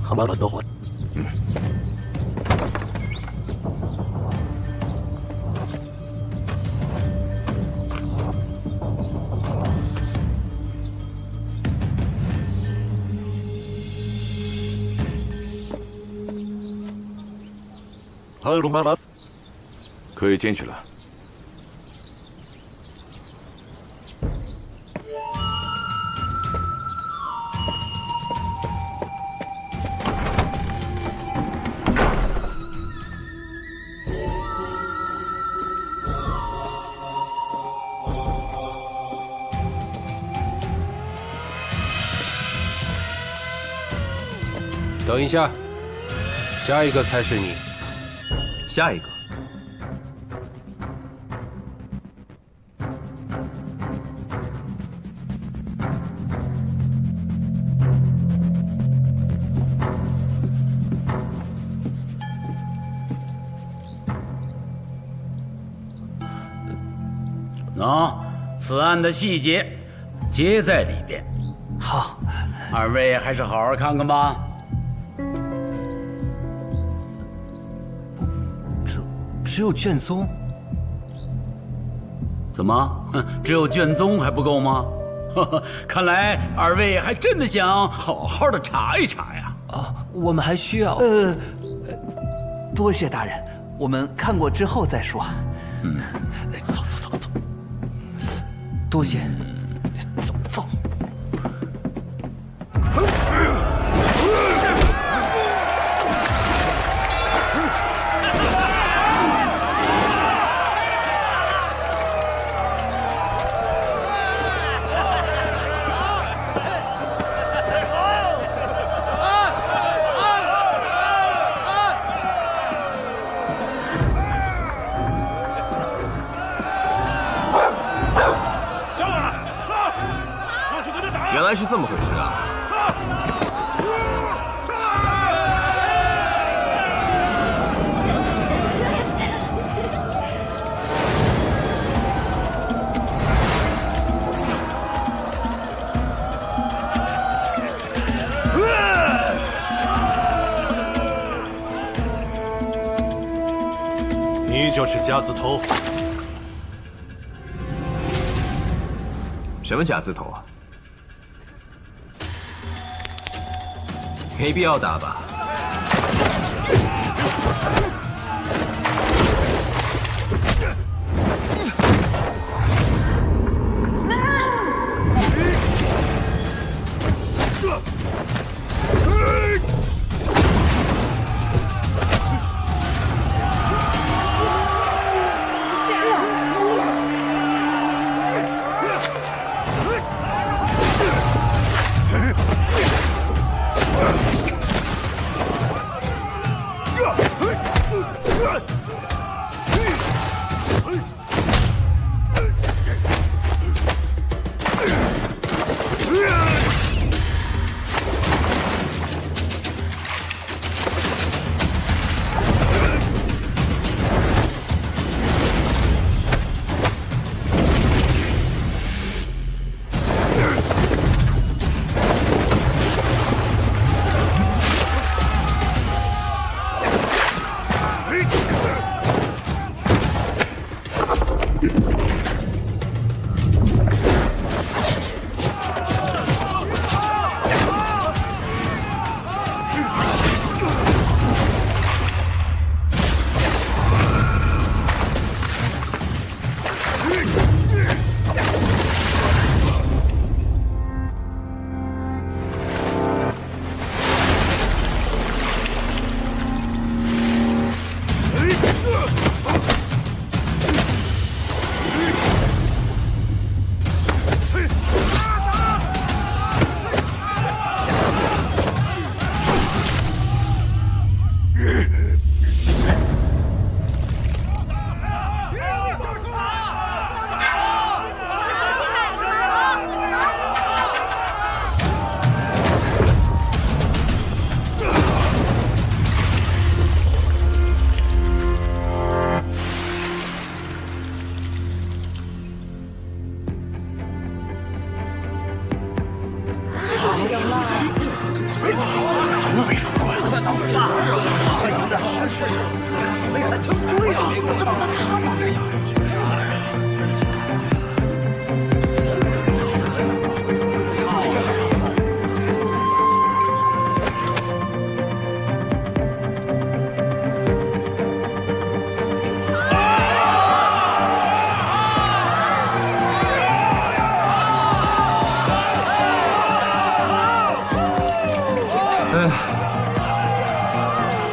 好了，等会儿。可以进去了。等一下，下一个才是你。下一个。此案的细节皆在里边。好，二位还是好好看看吧。只有卷宗？怎么，只有卷宗还不够吗？看来二位还真的想好好的查一查呀。啊，我们还需要……多谢大人，我们看过之后再说。走，多谢。走。原来是这么回事啊！你就是夹子头。什么夹子头啊？没必要打吧？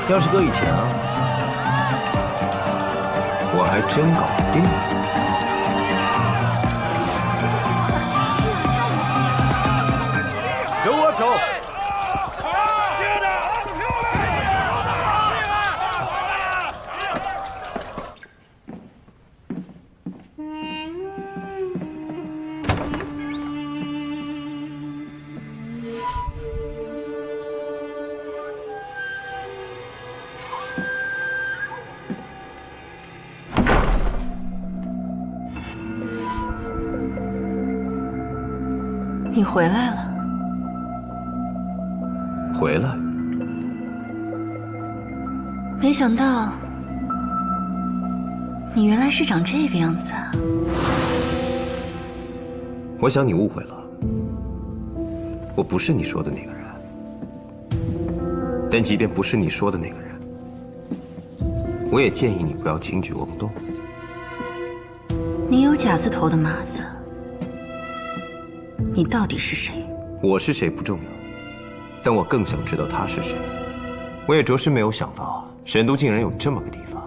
要是搁以前啊，我还真搞不定你。由我走。你回来了。回来？没想到你原来是长这个样子啊！我想你误会了，我不是你说的那个人。但即便不是你说的那个人，我也建议你不要轻举妄动。你有假字头的马子，你到底是谁？我是谁不重要，但我更想知道他是谁。我也着实没有想到神都竟然有这么个地方。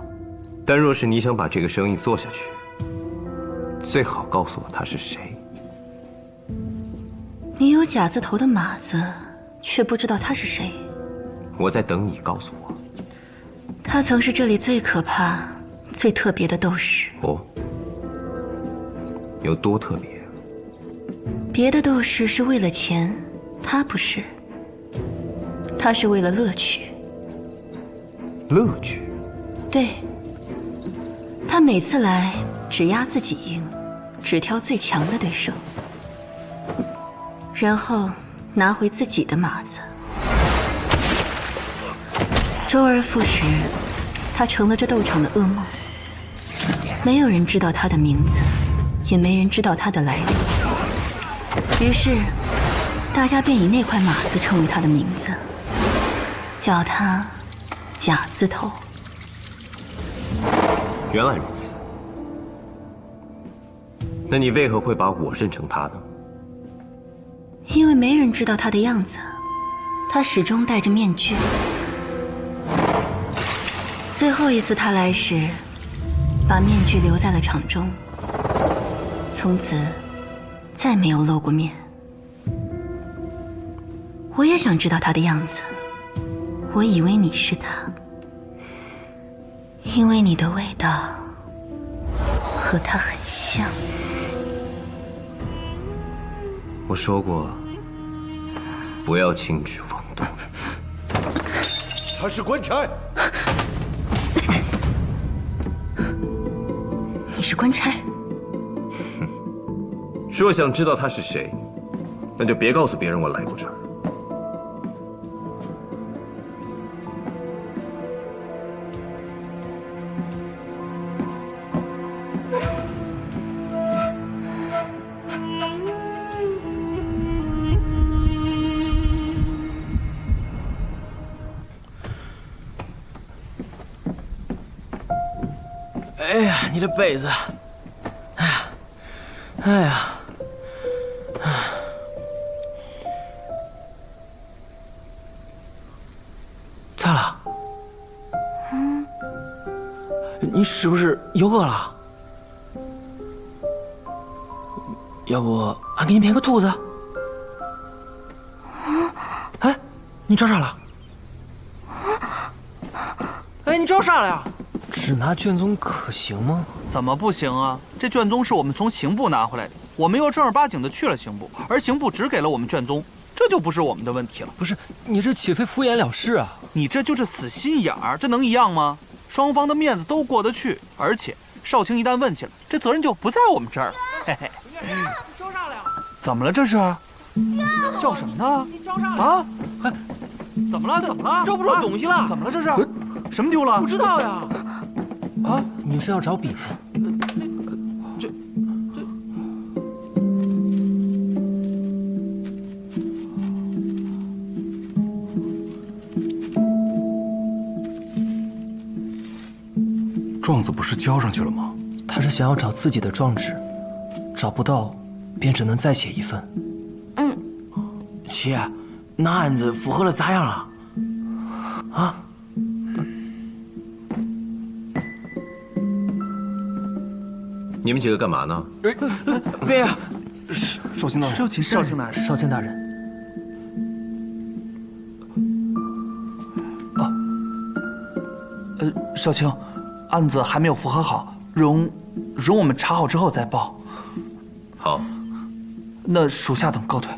但若是你想把这个生意做下去，最好告诉我他是谁。你有假字头的马子，却不知道他是谁。我在等你告诉我。他曾是这里最可怕、最特别的斗士。哦，有多特别？别的斗士是为了钱，他不是。他是为了乐趣。乐趣？对。他每次来只压自己赢，只挑最强的对手，然后拿回自己的马子。周而复始，他成了这斗场的噩梦。没有人知道他的名字，也没人知道他的来历。于是，大家便以那块马子称为他的名字，叫他假字头。原来如此。那你为何会把我认成他呢？因为没人知道他的样子，他始终戴着面具。最后一次他来时，把面具留在了场中，从此再没有露过面。我也想知道他的样子，我以为你是他，因为你的味道和他很像。我说过，不要轻举妄动。他是官差。你是官差？若想知道他是谁，那就别告诉别人我来过这儿。哎呀，你的被子，哎呀，咋了？你是不是又饿了？要不俺给你编个兔子？哎，你找啥了？哎，你找啥了呀？只拿卷宗可行吗？怎么不行啊？这卷宗是我们从刑部拿回来的，我们又正儿八经的去了刑部，而刑部只给了我们卷宗，这就不是我们的问题了。不是，你这岂非敷衍了事啊？你这就是死心眼儿，这能一样吗？双方的面子都过得去，而且少卿一旦问起了，这责任就不在我们这儿了。嘿嘿。你找啥了呀？怎么了这是？叫什么呢？你找啥了？啊？哎，怎么了？怎么了？找不着东西了？怎么了这是？什么丢了？不知道呀。啊，你是要找笔吗？状子不是交上去了吗？他是想要找自己的状纸，找不到，便只能再写一份。姐，那案子复核了咋样了？啊？你们几个干嘛呢？别呀，少卿大人，少卿大人，少卿大人。少卿，案子还没有复核好，容我们查好之后再报。好，那属下等告退。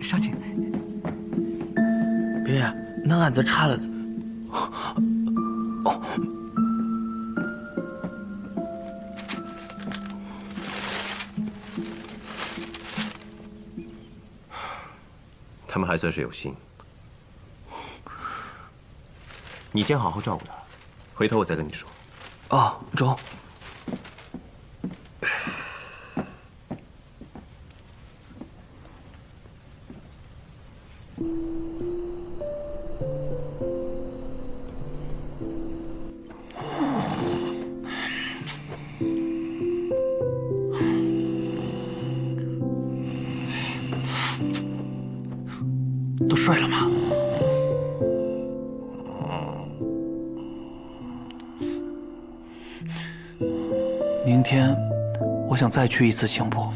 少卿，别呀，那案子查了。他们还算是有心。你先好好照顾他，回头我再跟你说。哦，中。都睡了吗？明天我想再去一次刑部。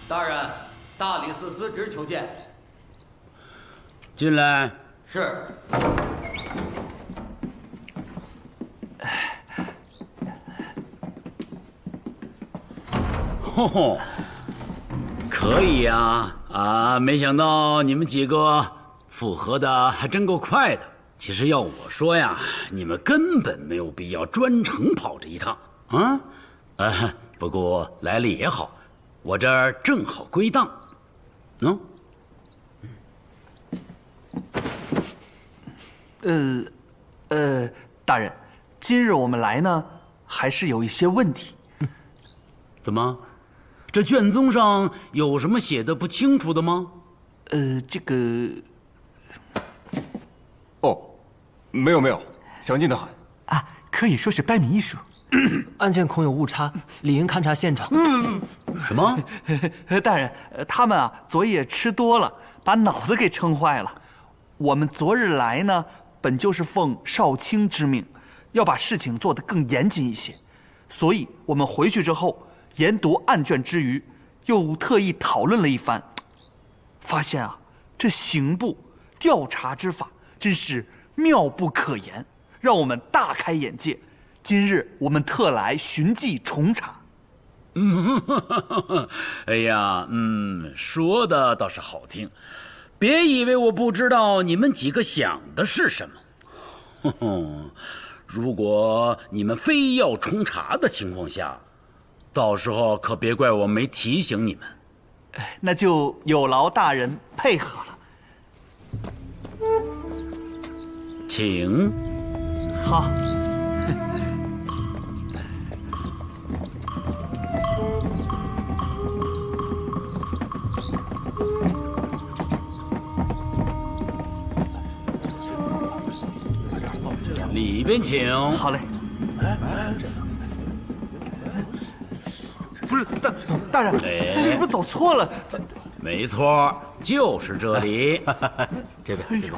大人，大理寺司职求见。进来。是。吼吼，可以呀！没想到你们几个复合的还真够快的。其实要我说呀，你们根本没有必要专程跑这一趟啊。不过来了也好。我这儿正好归档，大人，今日我们来呢，还是有一些问题。怎么？这卷宗上有什么写的不清楚的吗？这个……哦，没有，详尽的很。可以说是掰米艺术。案件恐有误差，理应勘察现场。什么？大人，他们昨夜吃多了，把脑子给撑坏了。我们昨日来呢，本就是奉少卿之命，要把事情做得更严谨一些。所以我们回去之后，研读案卷之余，又特意讨论了一番，发现这刑部调查之法真是妙不可言，让我们大开眼界。今日我们特来寻迹重查。哎呀，说的倒是好听，别以为我不知道你们几个想的是什么。如果你们非要重查的情况下，到时候可别怪我没提醒你们。那就有劳大人配合了。请。好。里边请。好嘞。不是大人，是不是走错了？没错，就是这里。这边。哎呦，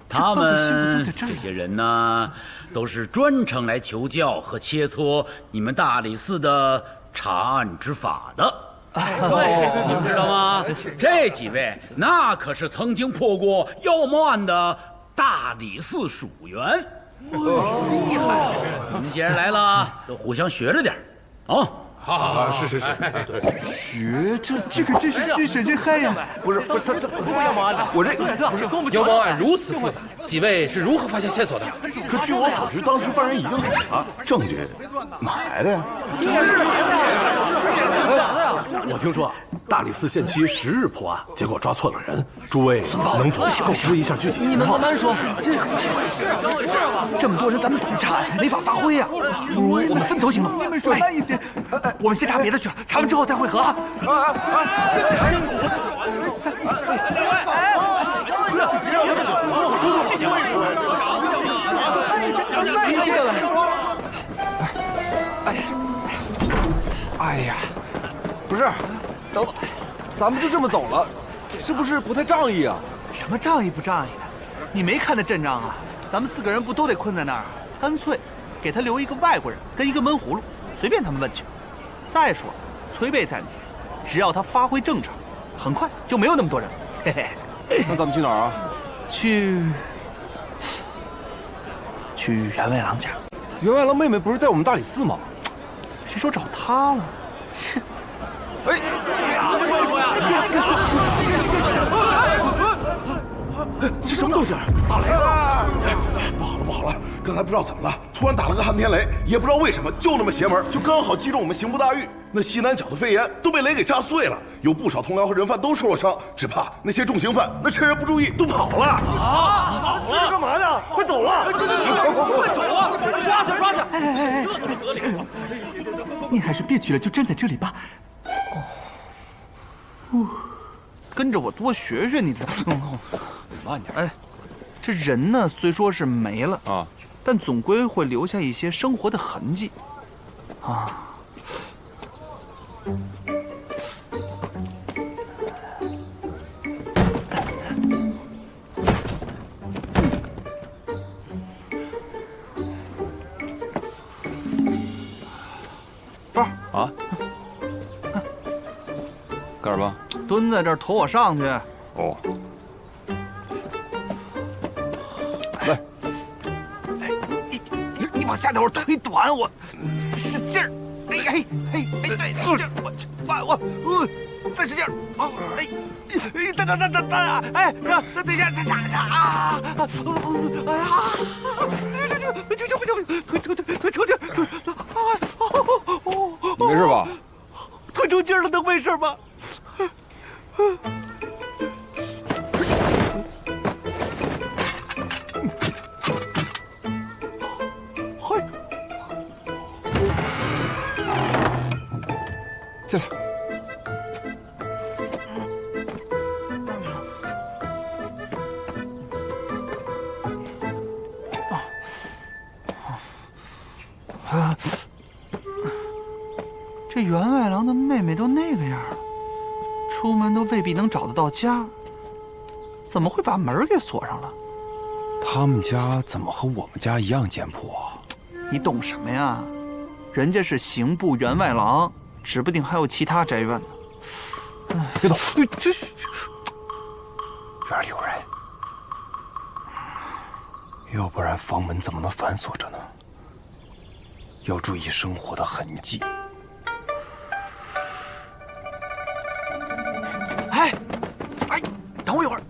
他们这些人呢，都是专程来求教和切磋你们大理寺的查案之法的。对，你们知道吗？这几位那可是曾经破过妖猫案的大理寺属员。厉害！你们既然来了，都互相学着点啊！好，是。学这个真是日审日害呀！不是他，不过妖猫案，我这不是妖猫案如此复杂，几位是如何发现线索的？可据我所知，当时犯人已经死了，证据哪来的呀？我听说大理寺限期10日破案，结果抓错了人。诸位能否告知一下具体情况？你们慢慢说。这么多人，咱们统查没法发挥呀。不如我们分头行动。你们说慢一点。我们先查别的去了，查完之后再会合啊。哎呀，不是，等等，咱们就这么走了，是不是不太仗义啊？什么仗义不仗义的？你没看那阵仗啊？咱们4个人不都得困在那儿？干脆给他留一个外国人跟一个闷葫芦，随便他们问去。再说，崔贝在那里，只要他发挥正常，很快就没有那么多人了。嘿嘿。那咱们去哪儿啊？去员外郎家。员外郎妹妹不是在我们大理寺吗？谁说找他了？切！哎，这什么东西？打雷了！不好了！刚才不知道怎么了，突然打了个撼天雷，也不知道为什么，就那么邪门，就刚好击中我们刑部大狱。那西南角的飞檐都被雷给炸碎了，有不少同僚和人犯都受了伤，只怕那些重刑犯那趁人不注意都跑了。跑了？干嘛呢？快走了！快走啊！抓去！哎！你还是别去了，就站在这里吧。跟着我多学学，你这。慢点。哎，这人呢，虽说是没了啊，但总归会留下一些生活的痕迹，啊。包啊？干什么？蹲在这儿，驮我上去。哦。来。你往下点，我腿短，我使劲儿。哎，对，使劲儿，我再使劲儿。等，哎，等一下，啊！哎呀，这不行，腿抽筋，你没事吧？腿抽筋了，能没事吗？进来。这员外郎的妹妹都那个样了，出门都未必能找得到家，怎么会把门给锁上了？他们家怎么和我们家一样简朴啊？你懂什么呀？人家是刑部员外郎，指不定还有其他宅院呢。别动，这院里有人，要不然房门怎么能反锁着呢？要注意生活的痕迹。哎，等我一会儿。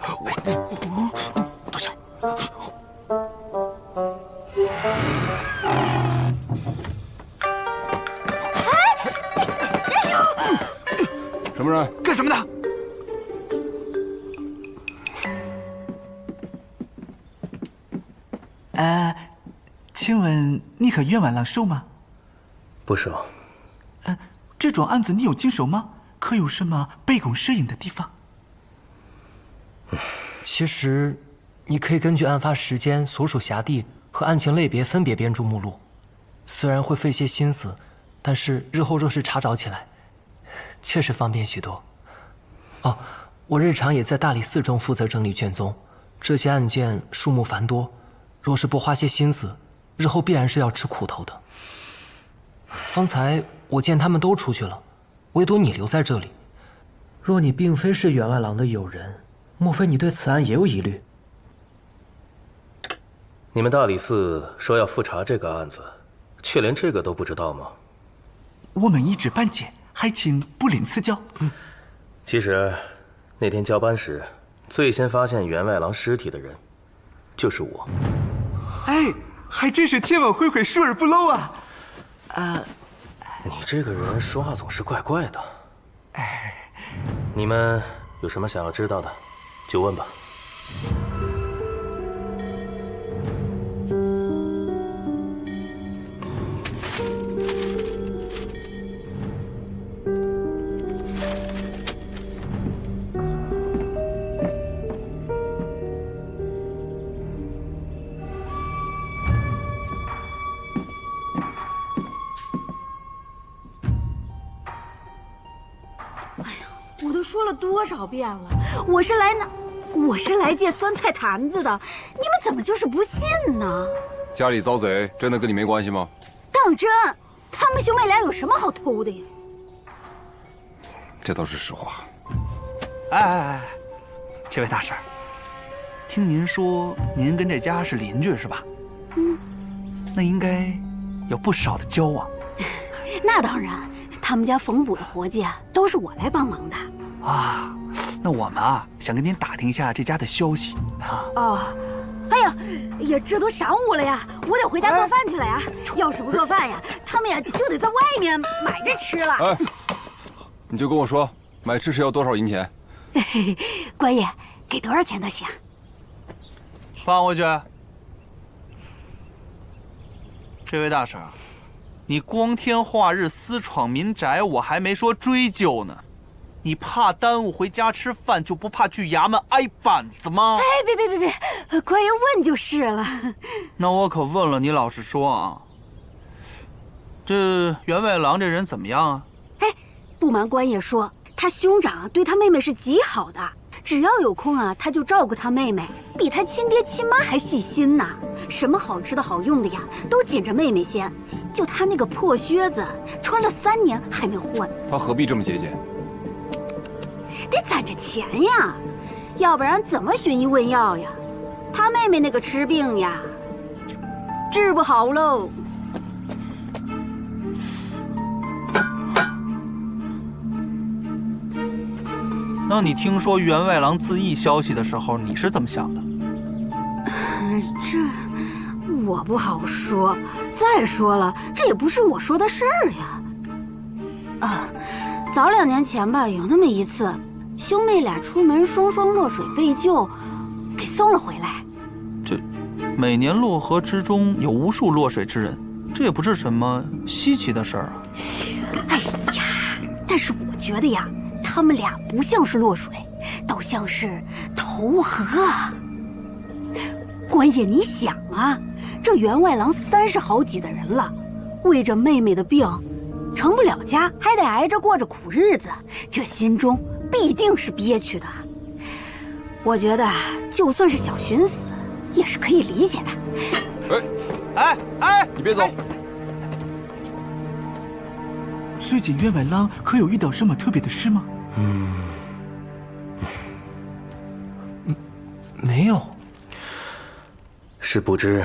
好疼！坐下。什么人？干什么的？请问你和员外郎熟吗？不熟。这桩案子你有经手吗？可有什么杯弓蛇影的地方？其实，你可以根据案发时间、所属辖地和案情类别分别编著目录。虽然会费些心思，但是日后若是查找起来，确实方便许多。哦，我日常也在大理寺中负责整理卷宗，这些案件数目繁多，若是不花些心思，日后必然是要吃苦头的。方才我见他们都出去了，唯独你留在这里。若你并非是员外郎的友人，莫非你对此案也有疑虑？你们大理寺说要复查这个案子，却连这个都不知道吗？我们一知半解，还请不吝赐教。其实，那天交班时，最先发现员外郎尸体的人，就是我。哎，还真是天网恢恢，疏而不漏啊！你这个人说话总是怪怪的。哎，你们有什么想要知道的，就问吧。我都说了多少遍了，我是来借酸菜坛子的，你们怎么就是不信呢？家里遭贼，真的跟你没关系吗？当真，他们兄妹俩有什么好偷的呀？这倒是实话。哎，这位大婶，听您说您跟这家是邻居是吧？那应该有不少的交往。那当然，他们家缝补的活计都是我来帮忙的。啊，那我们想跟您打听一下这家的消息啊。哦，哎呀，这都晌午了呀，我得回家做饭去了呀。要是不做饭呀，他们就得在外面买着吃了。哎，你就跟我说，买吃食要多少银钱？官爷，给多少钱都行。放回去。这位大婶，你光天化日私闯民宅，我还没说追究呢。你怕耽误回家吃饭，就不怕去衙门挨板子吗？哎，别，官爷问就是了。那我可问了，你老实说啊。这员外郎这人怎么样啊？哎，不瞒官爷说，他兄长对他妹妹是极好的，只要有空他就照顾他妹妹，比他亲爹亲妈还细心呢。什么好吃的好用的呀，都紧着妹妹先。就他那个破靴子，穿了3年还没换。他何必这么节俭？得攒着钱呀，要不然怎么寻医问药呀？他妹妹那个痴病呀，治不好喽。那你听说员外郎自缢消息的时候，你是怎么想的？这我不好说。再说了，这也不是我说的事儿呀。早2年前吧，有那么一次，兄妹俩出门双双落水被救，给送了回来。这每年洛河之中有无数落水之人，这也不是什么稀奇的事儿啊。哎呀，但是我觉得呀，他们俩不像是落水，倒像是投河啊。官爷，你想啊，这员外郎30好几的人了，为着妹妹的病，成不了家，还得挨着过着苦日子，这心中必定是憋屈的。我觉得就算是小寻死，也是可以理解的。哎，你别走。最近员外郎可有遇到什么特别的事吗？没有。是不知，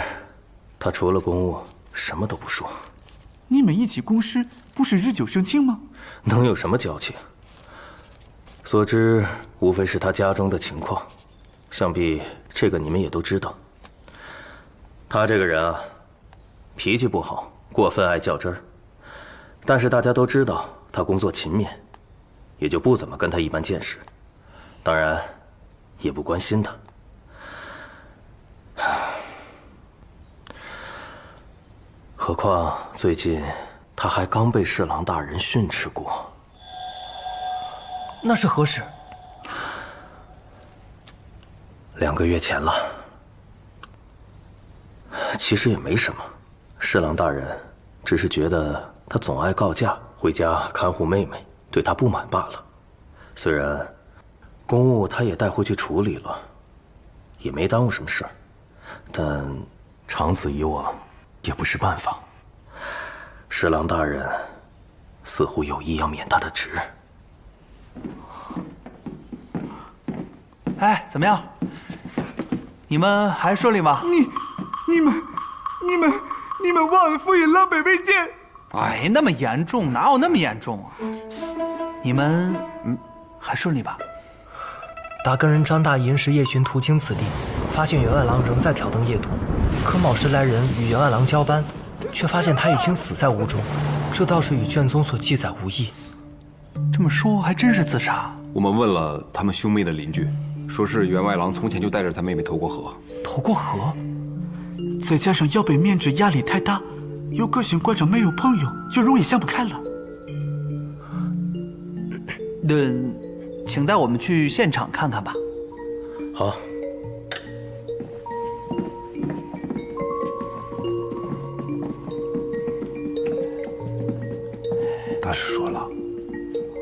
他除了公务什么都不说。你们一起共事，不是日久生情吗？能有什么交情？所知无非是他家中的情况，想必这个你们也都知道。他这个人脾气不好，过分爱较真儿。但是大家都知道他工作勤勉，也就不怎么跟他一般见识，当然也不关心他。何况最近他还刚被侍郎大人训斥过。那是何时？2个月前了。其实也没什么，侍郎大人只是觉得他总爱告假回家看护妹妹，对他不满罢了。虽然公务他也带回去处理了，也没耽误什么事儿，但长此以往也不是办法。侍郎大人似乎有意要免他的职。哎，怎么样？你们还顺利吗？你们忘恩负义，狼狈为奸。哎，那么严重？哪有那么严重啊？你们还顺利吧？达根人张大寅时夜巡途经此地，发现员外郎仍在挑灯夜读。可卯时来人与员外郎交班，却发现他已经死在屋中，这倒是与卷宗所记载无异。这么说，还真是自杀。我们问了他们兄妹的邻居，说是员外郎从前就带着他妹妹投过河。投过河？再加上要被面质压力太大，有个性馆长没有朋友，就容易想不开了。请带我们去现场看看吧。好。大师说了，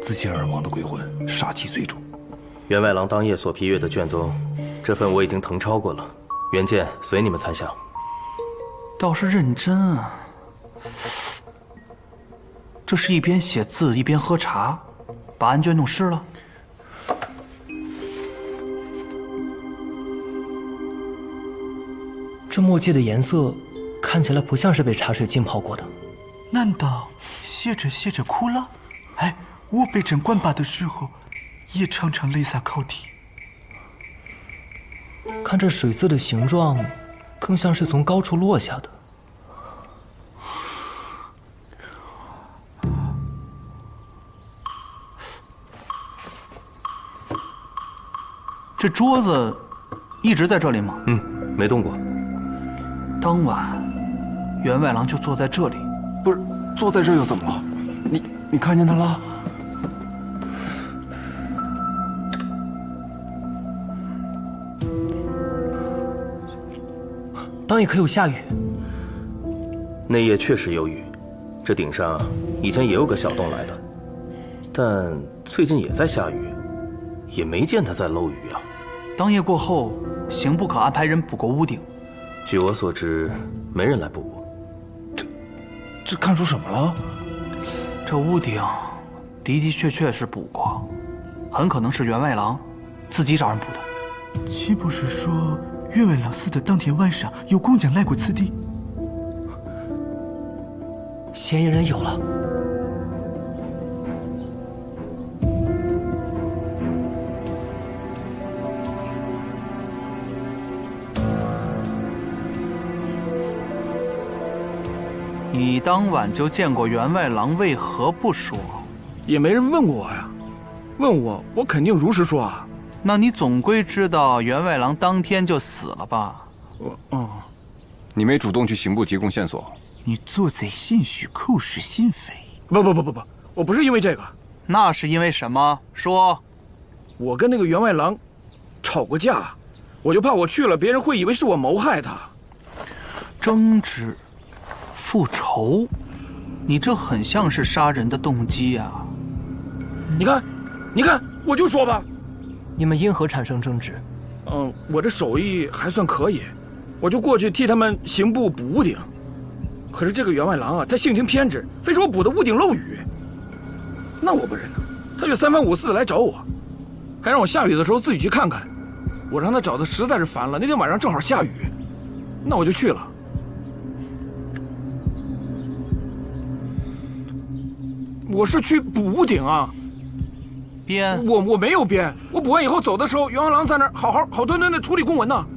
自尽而亡的鬼魂杀气最重。员外郎当夜所批阅的卷宗，这份我已经誊抄过了，原件随你们参详。倒是认真啊。这是一边写字一边喝茶，把案卷弄湿了。这墨迹的颜色看起来不像是被茶水浸泡过的。难道写着写着哭了？哎，我被斩官把的时候，也常常泪洒考题。看这水渍的形状，更像是从高处落下的。这桌子一直在这里吗？没动过。当晚，员外郎就坐在这里。不是，坐在这又怎么了？你看见他了？当夜可有下雨？那夜确实有雨，这顶上以前也有个小洞来的，但最近也在下雨，也没见他在漏雨啊。当夜过后，刑部可安排人补过屋顶。据我所知，没人来补过。这看出什么了？这屋顶的的确确是补过，很可能是员外郎自己找人补的。岂不是说员外郎死的当天晚上有工匠来过此地？嫌疑人有了。你当晚就见过员外郎，为何不说？也没人问过我呀，问我肯定如实说啊。那你总归知道员外郎当天就死了吧？你没主动去刑部提供线索？你做贼心虚，口是心非。不，我不是因为这个。那是因为什么？说。我跟那个员外郎吵过架，我就怕我去了，别人会以为是我谋害他。争执。复仇，你这很像是杀人的动机呀！你看，我就说吧，你们因何产生争执？我这手艺还算可以，我就过去替他们刑部补屋顶。可是这个员外郎啊，他性情偏执，非说我补的屋顶漏雨。那我不忍呐，他就三番五次的来找我，还让我下雨的时候自己去看看。我让他找的实在是烦了，那天晚上正好下雨，那我就去了。我是去补屋顶啊，编我没有编，我补完以后走的时候，员外郎在那儿好端端的处理公文呢。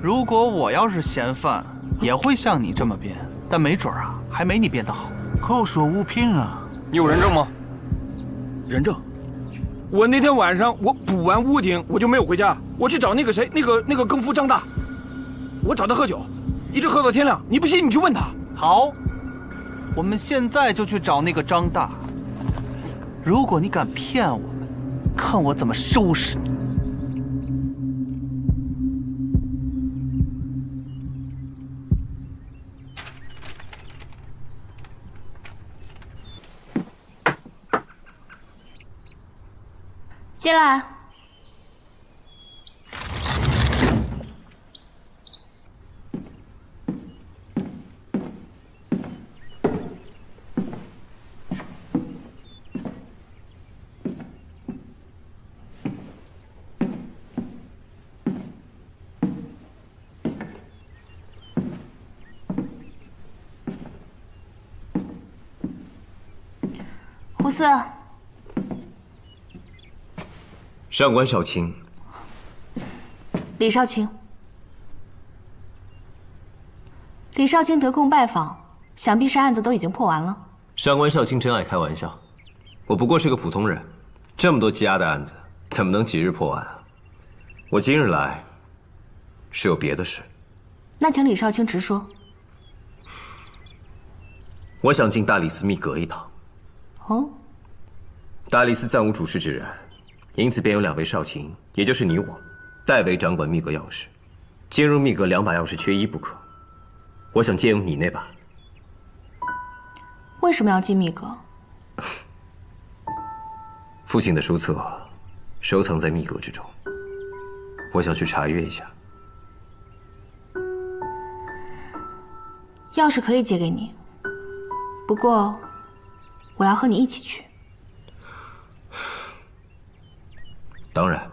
如果我要是嫌犯，也会像你这么编，但没准啊，还没你编得好。口说无凭啊！你有人证吗？人证？我那天晚上我补完屋顶，我就没有回家，我去找那个谁，那个更夫张大，我找他喝酒，一直喝到天亮。你不信你去问他。好，我们现在就去找那个张大。如果你敢骗我们，看我怎么收拾你！进来。不是。上官少卿，李少卿。李少卿得空拜访，想必是案子都已经破完了。上官少卿真爱开玩笑，我不过是个普通人，这么多积压的案子，怎么能几日破完啊？我今日来，是有别的事。那请李少卿直说。我想进大理寺密阁一趟。哦。大理寺暂无主事之人，因此便有2位少卿，也就是你我，代为掌管密阁钥匙。进入密阁2把钥匙缺一不可。我想借用你那把。为什么要进密阁？父亲的书册收藏在密阁之中，我想去查阅一下。钥匙可以借给你，不过我要和你一起去。当然。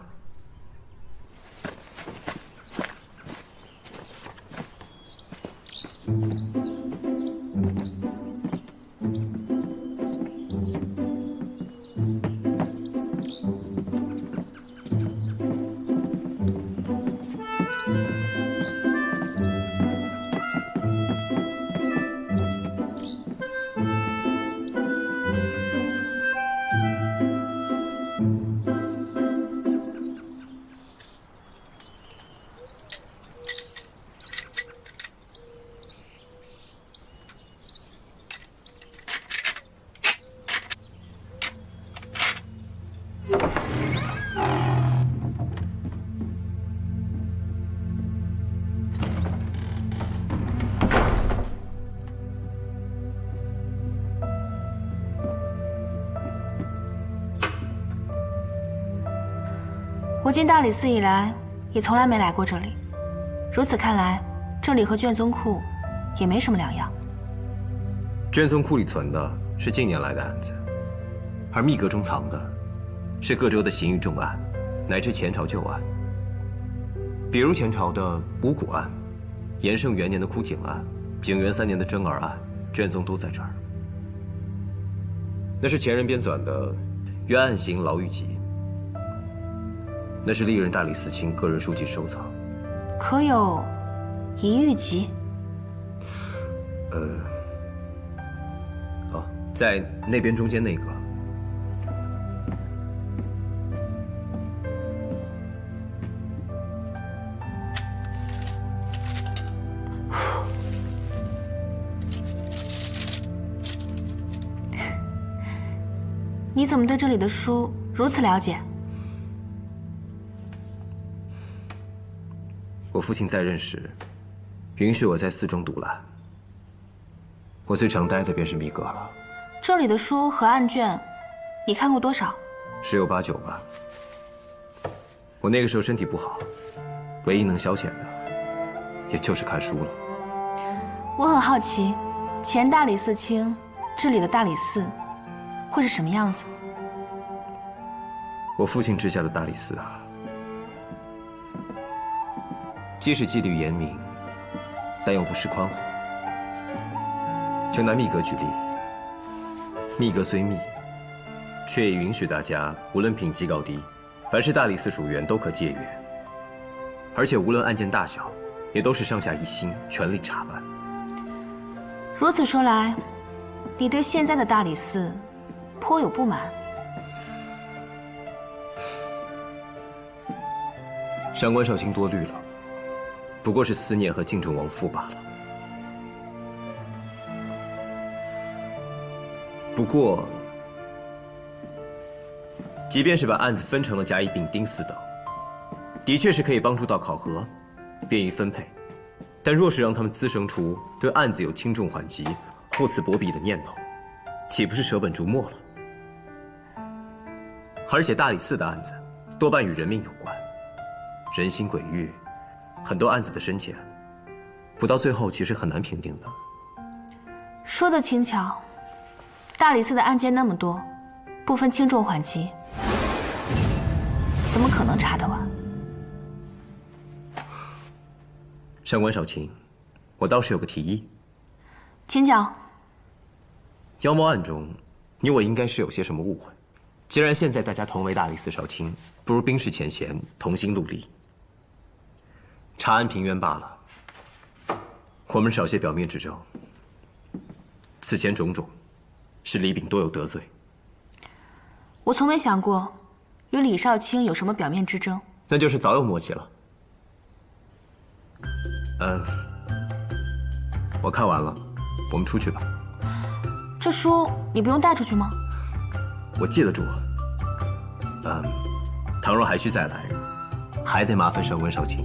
我进大理寺以来，也从来没来过这里。如此看来，这里和卷宗库也没什么两样。卷宗库里存的是近年来的案子，而密阁中藏的是各州的刑狱重案，乃至前朝旧案。比如前朝的巫蛊案、延圣元年的枯井案、景元3年的真儿案，卷宗都在这儿。那是前人编纂的《冤案刑牢狱集》。那是历任大理寺卿个人书籍收藏。可有遗狱集？在那边中间那个。你怎么对这里的书如此了解？我父亲在任时，允许我在寺中读览。我最常待的便是密阁了。这里的书和案卷，你看过多少？10有8、9吧。我那个时候身体不好，唯一能消遣的，也就是看书了。我很好奇，前大理寺卿治理的大理寺会是什么样子？我父亲治下的大理寺啊，既是纪律严明，但又不失宽宏。就拿密阁举例，密阁虽密，却也允许大家无论品级高低，凡是大理寺属员都可借阅，而且无论案件大小，也都是上下一心，全力查办。如此说来，你对现在的大理寺颇有不满。上官少卿多虑了，不过是思念和敬重亡父罢了。不过，即便是把案子分成了甲、乙、丙、丁4等，的确是可以帮助到考核，便于分配。但若是让他们滋生出对案子有轻重缓急、厚此薄彼的念头，岂不是舍本逐末了？而且大理寺的案子多半与人命有关，人心鬼域，很多案子的深浅，不到最后其实很难评定的。说得轻巧，大理寺的案件那么多，不分轻重缓急，怎么可能查得完？上官少卿，我倒是有个提议。请讲。妖猫案中，你我应该是有些什么误会。既然现在大家同为大理寺少卿，不如冰释前嫌，同心努力，查案平冤罢了。我们少些表面之争。此前种种，是李炳多有得罪。我从没想过与李少卿有什么表面之争，那就是早有默契了。我看完了，我们出去吧。这书你不用带出去吗？我记得住。倘若还需再来，还得麻烦上官少卿。